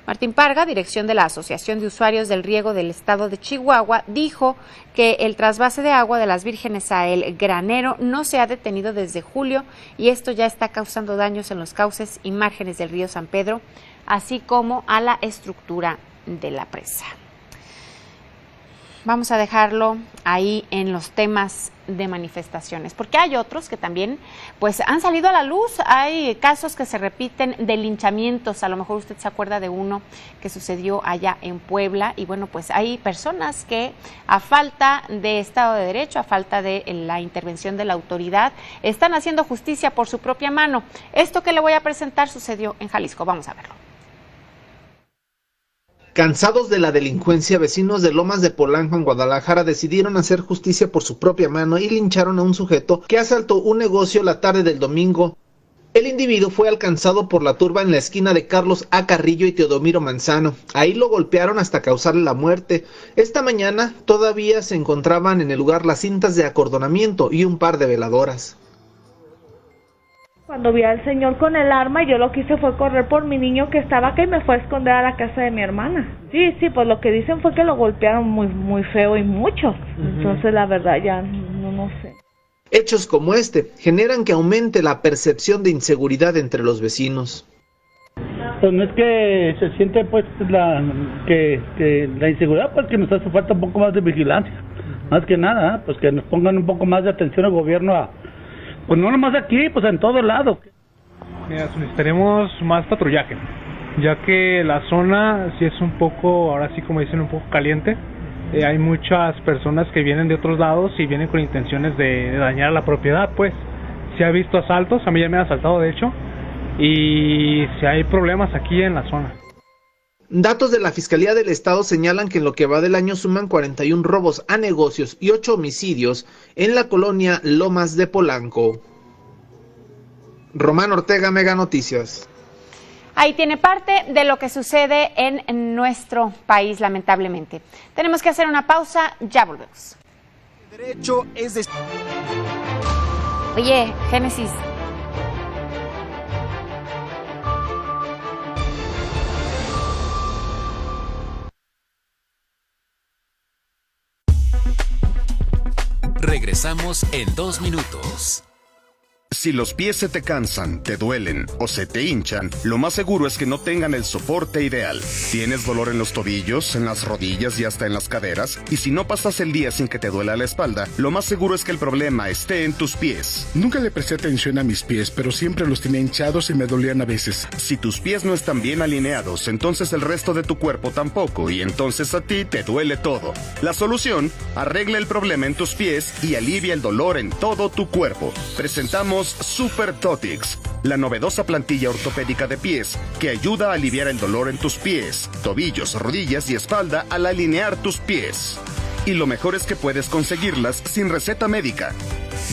Martín Parga, dirección de la Asociación de Usuarios del Riego del Estado de Chihuahua, dijo que el trasvase de agua de Las Vírgenes a El Granero no se ha detenido desde julio y esto ya está causando daños en los cauces y márgenes del río San Pedro, así como a la estructura de la presa. Vamos a dejarlo ahí en los temas de manifestaciones, porque hay otros que también pues han salido a la luz. Hay casos que se repiten de linchamientos. A lo mejor usted se acuerda de uno que sucedió allá en Puebla, y bueno, pues hay personas que a falta de Estado de Derecho, a falta de la intervención de la autoridad, están haciendo justicia por su propia mano. Esto que le voy a presentar sucedió en Jalisco. Vamos a verlo. Cansados de la delincuencia, vecinos de Lomas de Polanco en Guadalajara decidieron hacer justicia por su propia mano y lincharon a un sujeto que asaltó un negocio la tarde del domingo. El individuo fue alcanzado por la turba en la esquina de Carlos A. Carrillo y Teodomiro Manzano. Ahí lo golpearon hasta causarle la muerte. Esta mañana todavía se encontraban en el lugar las cintas de acordonamiento y un par de veladoras. Cuando vi al señor con el arma, yo lo que hice fue correr por mi niño que estaba acá y me fue a esconder a la casa de mi hermana. Sí, pues lo que dicen fue que lo golpearon muy feo y mucho. Entonces la verdad ya no sé. Hechos como este generan que aumente la percepción de inseguridad entre los vecinos. Pues no es que se siente pues la inseguridad, pues que nos hace falta un poco más de vigilancia. Más que nada, pues que nos pongan un poco más de atención al gobierno pues no nomás aquí, pues en todo lado. Mira, necesitaremos más patrullaje, ya que la zona sí es un poco, ahora sí como dicen, un poco caliente. Hay muchas personas que vienen de otros lados y vienen con intenciones de dañar la propiedad, pues. Se ha visto asaltos, a mí ya me han asaltado de hecho, y si hay problemas aquí en la zona. Datos de la Fiscalía del Estado señalan que en lo que va del año suman 41 robos a negocios y 8 homicidios en la colonia Lomas de Polanco. Román Ortega, Mega Noticias. Ahí tiene parte de lo que sucede en nuestro país, lamentablemente. Tenemos que hacer una pausa, ya volvemos. El derecho es de... Oye, Génesis, Regresamos en 2 minutos. Si los pies se te cansan, te duelen o se te hinchan, lo más seguro es que no tengan el soporte ideal. ¿Tienes dolor en los tobillos, en las rodillas y hasta en las caderas? Y si no pasas el día sin que te duela la espalda, lo más seguro es que el problema esté en tus pies. Nunca le presté atención a mis pies, pero siempre los tenía hinchados y me dolían a veces. Si tus pies no están bien alineados, entonces el resto de tu cuerpo tampoco, y entonces a ti te duele todo. La solución: arregla el problema en tus pies y alivia el dolor en todo tu cuerpo. Presentamos Super Totix, la novedosa plantilla ortopédica de pies que ayuda a aliviar el dolor en tus pies, tobillos, rodillas y espalda al alinear tus pies. Y lo mejor es que puedes conseguirlas sin receta médica.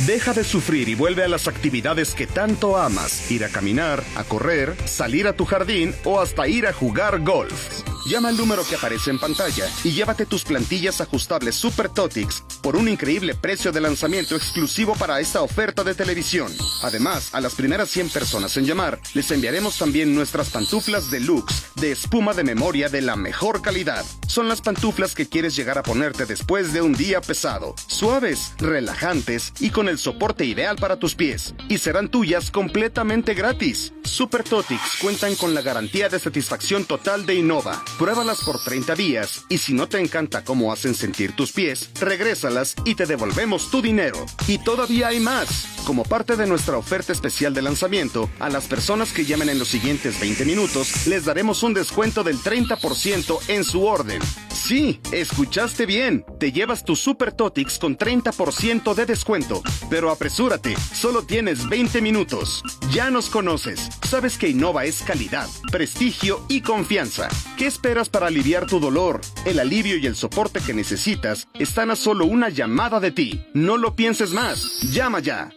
Deja de sufrir y vuelve a las actividades que tanto amas: ir a caminar, a correr, salir a tu jardín o hasta ir a jugar golf. Llama al número que aparece en pantalla y llévate tus plantillas ajustables Super Totix por un increíble precio de lanzamiento exclusivo para esta oferta de televisión. Además, a las primeras 100 personas en llamar, les enviaremos también nuestras pantuflas Deluxe de espuma de memoria de la mejor calidad. Son las pantuflas que quieres llegar a ponerte después de un día pesado. Suaves, relajantes y con el soporte ideal para tus pies. Y serán tuyas completamente gratis. Super Totix cuentan con la garantía de satisfacción total de Innova. Pruébalas por 30 días y si no te encanta cómo hacen sentir tus pies, regrésalas y te devolvemos tu dinero. Y todavía hay más. Como parte de nuestra oferta especial de lanzamiento, a las personas que llamen en los siguientes 20 minutos, les daremos un descuento del 30% en su orden. Sí, escuchaste bien. Te llevas tu Super Totix con 30% de descuento. Pero apresúrate, solo tienes 20 minutos. Ya nos conoces. Sabes que Innova es calidad, prestigio y confianza. ¿Qué esperas para aliviar tu dolor? El alivio y el soporte que necesitas están a solo una llamada de ti. No lo pienses más. Llama ya.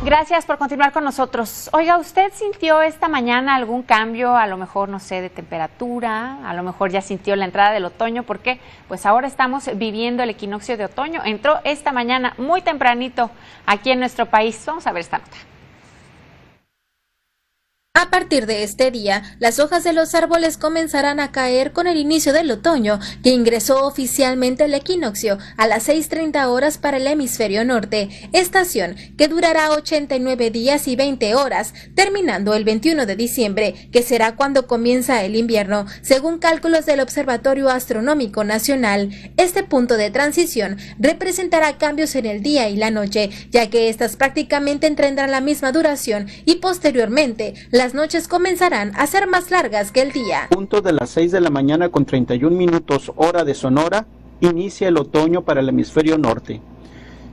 Gracias por continuar con nosotros. Oiga, ¿usted sintió esta mañana algún cambio, a lo mejor, no sé, de temperatura? A lo mejor ya sintió la entrada del otoño, porque pues ahora estamos viviendo el equinoccio de otoño. Entró esta mañana muy tempranito aquí en nuestro país. Vamos a ver esta nota. A partir de este día, las hojas de los árboles comenzarán a caer con el inicio del otoño, que ingresó oficialmente el equinoccio a las 6:30 horas para el hemisferio norte, estación que durará 89 días y 20 horas, terminando el 21 de diciembre, que será cuando comienza el invierno, según cálculos del Observatorio Astronómico Nacional. Este punto de transición representará cambios en el día y la noche, ya que estas prácticamente tendrán la misma duración y posteriormente las noches comenzarán a ser más largas que el día. Punto de las 6 de la mañana con 31 minutos hora de Sonora, inicia el otoño para el hemisferio norte.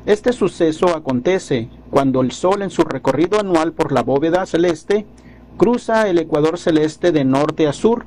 Este suceso acontece cuando el Sol, en su recorrido anual por la bóveda celeste, cruza el ecuador celeste de norte a sur.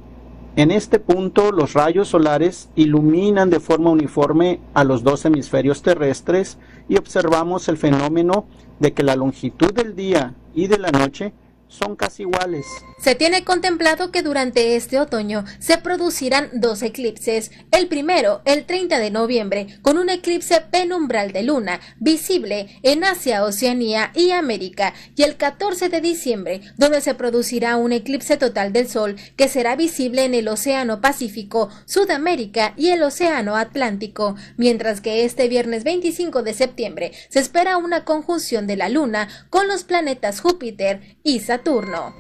En este punto, los rayos solares iluminan de forma uniforme a los dos hemisferios terrestres y observamos el fenómeno de que la longitud del día y de la noche son casi iguales. Se tiene contemplado que durante este otoño se producirán 2 eclipses. El primero, el 30 de noviembre, con un eclipse penumbral de luna, visible en Asia, Oceanía y América, y el 14 de diciembre, donde se producirá un eclipse total del Sol, que será visible en el Océano Pacífico, Sudamérica y el Océano Atlántico, mientras que este viernes 25 de septiembre se espera una conjunción de la Luna con los planetas Júpiter y Saturno.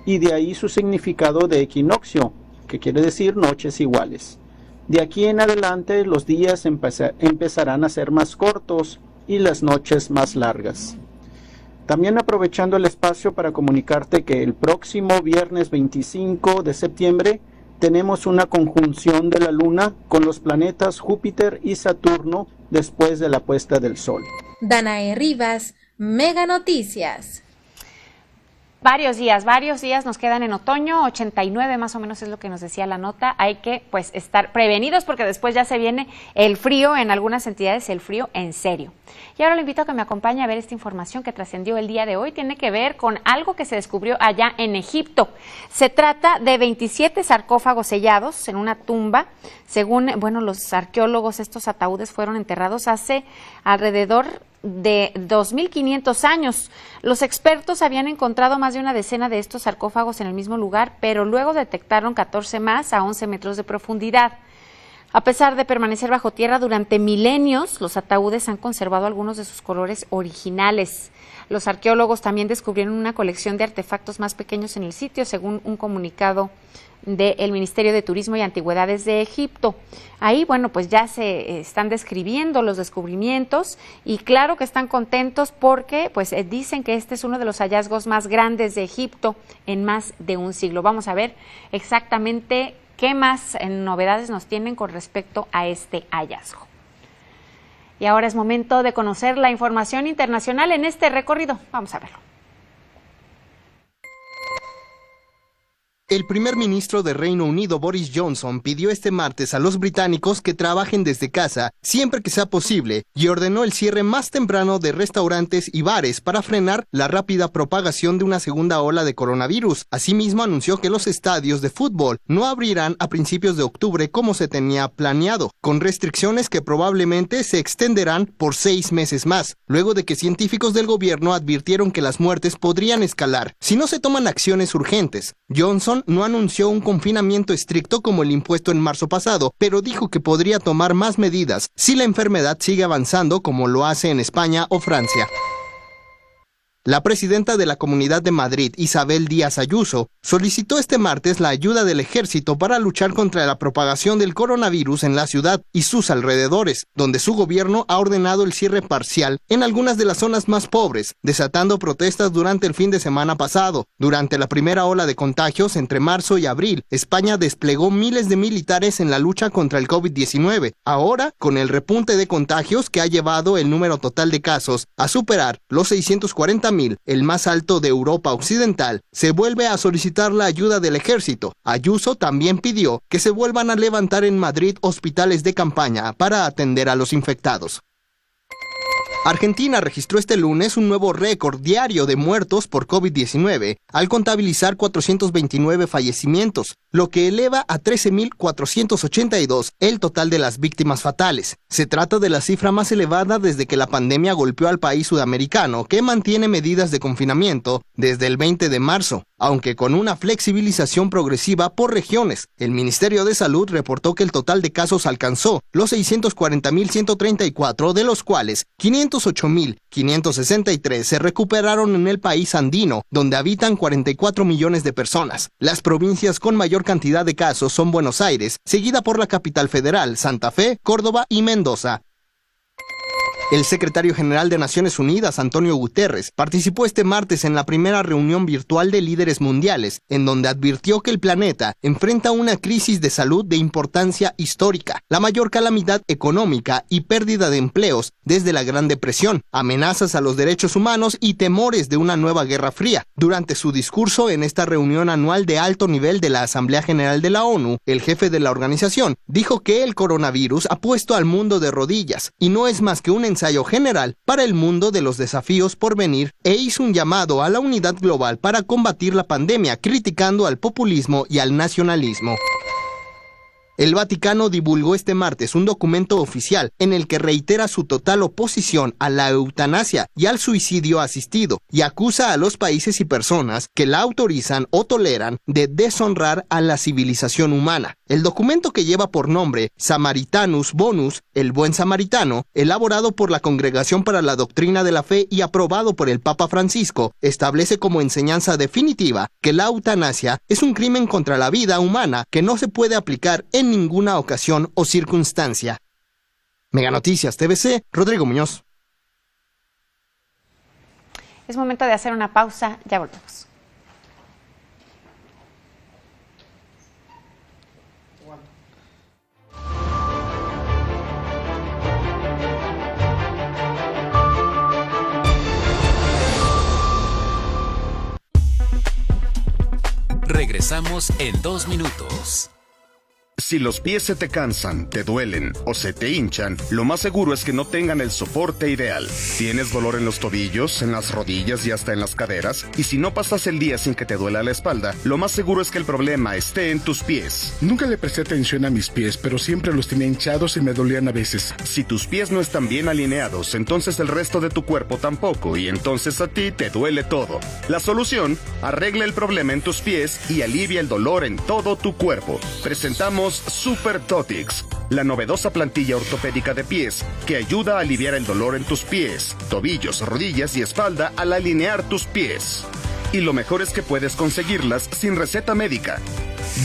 Y de ahí su significado de equinoccio, que quiere decir noches iguales. De aquí en adelante los días empezarán a ser más cortos y las noches más largas. También aprovechando el espacio para comunicarte que el próximo viernes 25 de septiembre tenemos una conjunción de la Luna con los planetas Júpiter y Saturno después de la puesta del Sol. Danae Rivas, Mega Noticias. Varios días nos quedan en otoño, 89 más o menos es lo que nos decía la nota. Hay que pues estar prevenidos porque después ya se viene el frío, en algunas entidades el frío en serio. Y ahora lo invito a que me acompañe a ver esta información que trascendió el día de hoy. Tiene que ver con algo que se descubrió allá en Egipto. Se trata de 27 sarcófagos sellados en una tumba. Según los arqueólogos, estos ataúdes fueron enterrados hace alrededor de 2.500 años. Los expertos habían encontrado más de una decena de estos sarcófagos en el mismo lugar, pero luego detectaron 14 más a 11 metros de profundidad. A pesar de permanecer bajo tierra durante milenios, los ataúdes han conservado algunos de sus colores originales. Los arqueólogos también descubrieron una colección de artefactos más pequeños en el sitio, según un comunicado del Ministerio de Turismo y Antigüedades de Egipto. Ahí, bueno, pues ya se están describiendo los descubrimientos y claro que están contentos porque pues dicen que este es uno de los hallazgos más grandes de Egipto en más de un siglo. Vamos a ver exactamente qué más novedades nos tienen con respecto a este hallazgo. Y ahora es momento de conocer la información internacional en este recorrido. Vamos a verlo. El primer ministro de Reino Unido, Boris Johnson, pidió este martes a los británicos que trabajen desde casa siempre que sea posible y ordenó el cierre más temprano de restaurantes y bares para frenar la rápida propagación de una segunda ola de coronavirus. Asimismo, anunció que los estadios de fútbol no abrirán a principios de octubre como se tenía planeado, con restricciones que probablemente se extenderán por 6 meses más, luego de que científicos del gobierno advirtieron que las muertes podrían escalar si no se toman acciones urgentes. Johnson no anunció un confinamiento estricto como el impuesto en marzo pasado, pero dijo que podría tomar más medidas si la enfermedad sigue avanzando como lo hace en España o Francia. La presidenta de la Comunidad de Madrid, Isabel Díaz Ayuso, solicitó este martes la ayuda del ejército para luchar contra la propagación del coronavirus en la ciudad y sus alrededores, donde su gobierno ha ordenado el cierre parcial en algunas de las zonas más pobres, desatando protestas durante el fin de semana pasado. Durante la primera ola de contagios entre marzo y abril, España desplegó miles de militares en la lucha contra el COVID-19. Ahora, con el repunte de contagios que ha llevado el número total de casos a superar los 640,000, el más alto de Europa Occidental, se vuelve a solicitar la ayuda del ejército. Ayuso también pidió que se vuelvan a levantar en Madrid hospitales de campaña para atender a los infectados. Argentina registró este lunes un nuevo récord diario de muertos por COVID-19, al contabilizar 429 fallecimientos, lo que eleva a 13.482 el total de las víctimas fatales. Se trata de la cifra más elevada desde que la pandemia golpeó al país sudamericano, que mantiene medidas de confinamiento desde el 20 de marzo, aunque con una flexibilización progresiva por regiones. El Ministerio de Salud reportó que el total de casos alcanzó los 640.134, de los cuales 508.563 se recuperaron en el país andino, donde habitan 44 millones de personas. Las provincias con mayor cantidad de casos son Buenos Aires, seguida por la capital federal, Santa Fe, Córdoba y Mendoza. El secretario general de Naciones Unidas, Antonio Guterres, participó este martes en la primera reunión virtual de líderes mundiales, en donde advirtió que el planeta enfrenta una crisis de salud de importancia histórica, la mayor calamidad económica y pérdida de empleos desde la Gran Depresión, amenazas a los derechos humanos y temores de una nueva guerra fría. Durante su discurso en esta reunión anual de alto nivel de la Asamblea General de la ONU, el jefe de la organización dijo que el coronavirus ha puesto al mundo de rodillas y no es más que un ensayo general para el mundo de los desafíos por venir, e hizo un llamado a la unidad global para combatir la pandemia, criticando al populismo y al nacionalismo. El Vaticano divulgó este martes un documento oficial en el que reitera su total oposición a la eutanasia y al suicidio asistido, y acusa a los países y personas que la autorizan o toleran de deshonrar a la civilización humana. El documento, que lleva por nombre Samaritanus Bonus, el Buen Samaritano, elaborado por la Congregación para la Doctrina de la Fe y aprobado por el Papa Francisco, establece como enseñanza definitiva que la eutanasia es un crimen contra la vida humana que no se puede aplicar en ninguna ocasión o circunstancia. Mega Noticias TVC, Rodrigo Muñoz. Es momento de hacer una pausa, ya volvemos. Regresamos en 2 minutos. Si los pies se te cansan, te duelen o se te hinchan, lo más seguro es que no tengan el soporte ideal. ¿Tienes dolor en los tobillos, en las rodillas y hasta en las caderas? Y si no pasas el día sin que te duela la espalda, lo más seguro es que el problema esté en tus pies. Nunca le presté atención a mis pies, pero siempre los tenía hinchados y me dolían a veces. Si tus pies no están bien alineados, entonces el resto de tu cuerpo tampoco, y entonces a ti te duele todo. La solución: arregla el problema en tus pies y alivia el dolor en todo tu cuerpo. Presentamos Super Totix, la novedosa plantilla ortopédica de pies que ayuda a aliviar el dolor en tus pies, tobillos, rodillas y espalda al alinear tus pies. Y lo mejor es que puedes conseguirlas sin receta médica.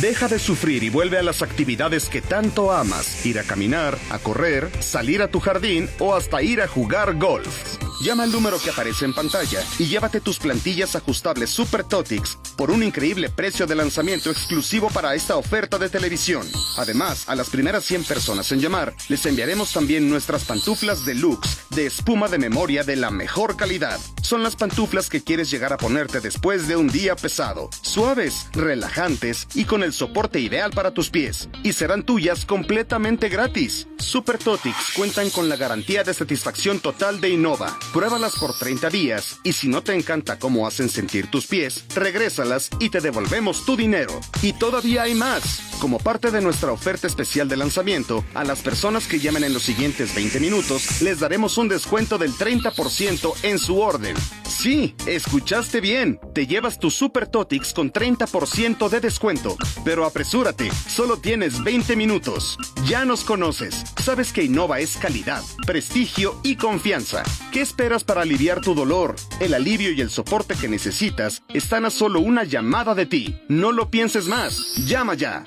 Deja de sufrir y vuelve a las actividades que tanto amas: ir a caminar, a correr, salir a tu jardín o hasta ir a jugar golf. Llama al número que aparece en pantalla y llévate tus plantillas ajustables Super Totix por un increíble precio de lanzamiento exclusivo para esta oferta de televisión. Además, a las primeras 100 personas en llamar, les enviaremos también nuestras pantuflas deluxe de espuma de memoria de la mejor calidad. Son las pantuflas que quieres llegar a ponerte después de un día pesado, suaves, relajantes y con el soporte ideal para tus pies. Y serán tuyas completamente gratis. Super Totix cuentan con la garantía de satisfacción total de Innova. Pruébalas por 30 días y si no te encanta cómo hacen sentir tus pies, regrésalas y te devolvemos tu dinero. Y todavía hay más. Como parte de nuestra oferta especial de lanzamiento, a las personas que llamen en los siguientes 20 minutos, les daremos un descuento del 30% en su orden. Sí, escuchaste bien. Te llevas tu Super Totix con 30% de descuento. Pero apresúrate, solo tienes 20 minutos. Ya nos conoces. Sabes que Innova es calidad, prestigio y confianza. ¿Qué esperas para aliviar tu dolor? El alivio y el soporte que necesitas están a solo una llamada de ti. No lo pienses más. Llama ya.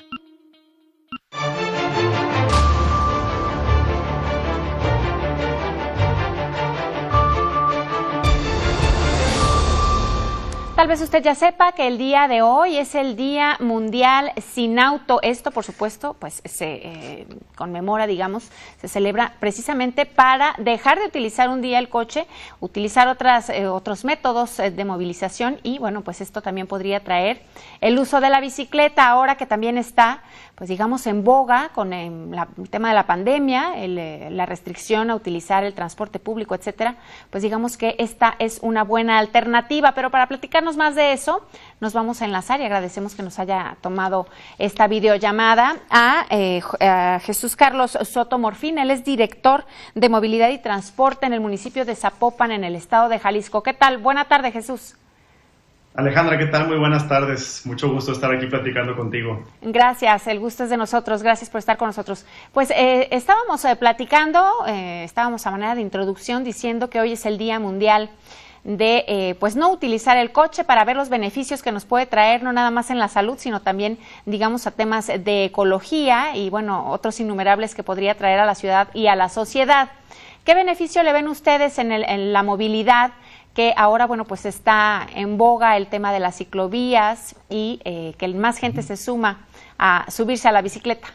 Tal vez usted ya sepa que el día de hoy es el Día Mundial Sin Auto. Esto, por supuesto, pues se conmemora, digamos, se celebra precisamente para dejar de utilizar un día el coche, utilizar otros métodos de movilización y, bueno, pues esto también podría traer el uso de la bicicleta ahora que también está, pues digamos, en boga con el tema de la pandemia, la restricción a utilizar el transporte público, etcétera. Pues digamos que esta es una buena alternativa, pero para platicarnos más de eso, nos vamos a enlazar y agradecemos que nos haya tomado esta videollamada a Jesús Carlos Soto Morfín. Él es director de Movilidad y Transporte en el municipio de Zapopan, en el estado de Jalisco. ¿Qué tal? Buena tarde, Jesús. Alejandra, ¿qué tal? Muy buenas tardes. Mucho gusto estar aquí platicando contigo. Gracias, el gusto es de nosotros. Gracias por estar con nosotros. Pues estábamos platicando, estábamos a manera de introducción diciendo que hoy es el Día Mundial de pues no utilizar el coche, para ver los beneficios que nos puede traer, no nada más en la salud, sino también, digamos, a temas de ecología y, bueno, otros innumerables que podría traer a la ciudad y a la sociedad. ¿Qué beneficio le ven ustedes en la movilidad, que ahora, bueno, pues está en boga el tema de las ciclovías y que más gente se suma a subirse a la bicicleta?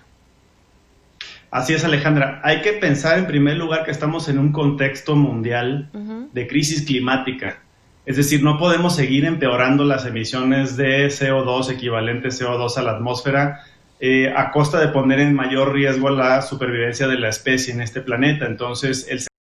Así es, Alejandra. Hay que pensar en primer lugar que estamos en un contexto mundial de crisis climática. Es decir, no podemos seguir empeorando las emisiones de CO2, equivalente CO2 a la atmósfera, a costa de poner en mayor riesgo la supervivencia de la especie en este planeta. Entonces, el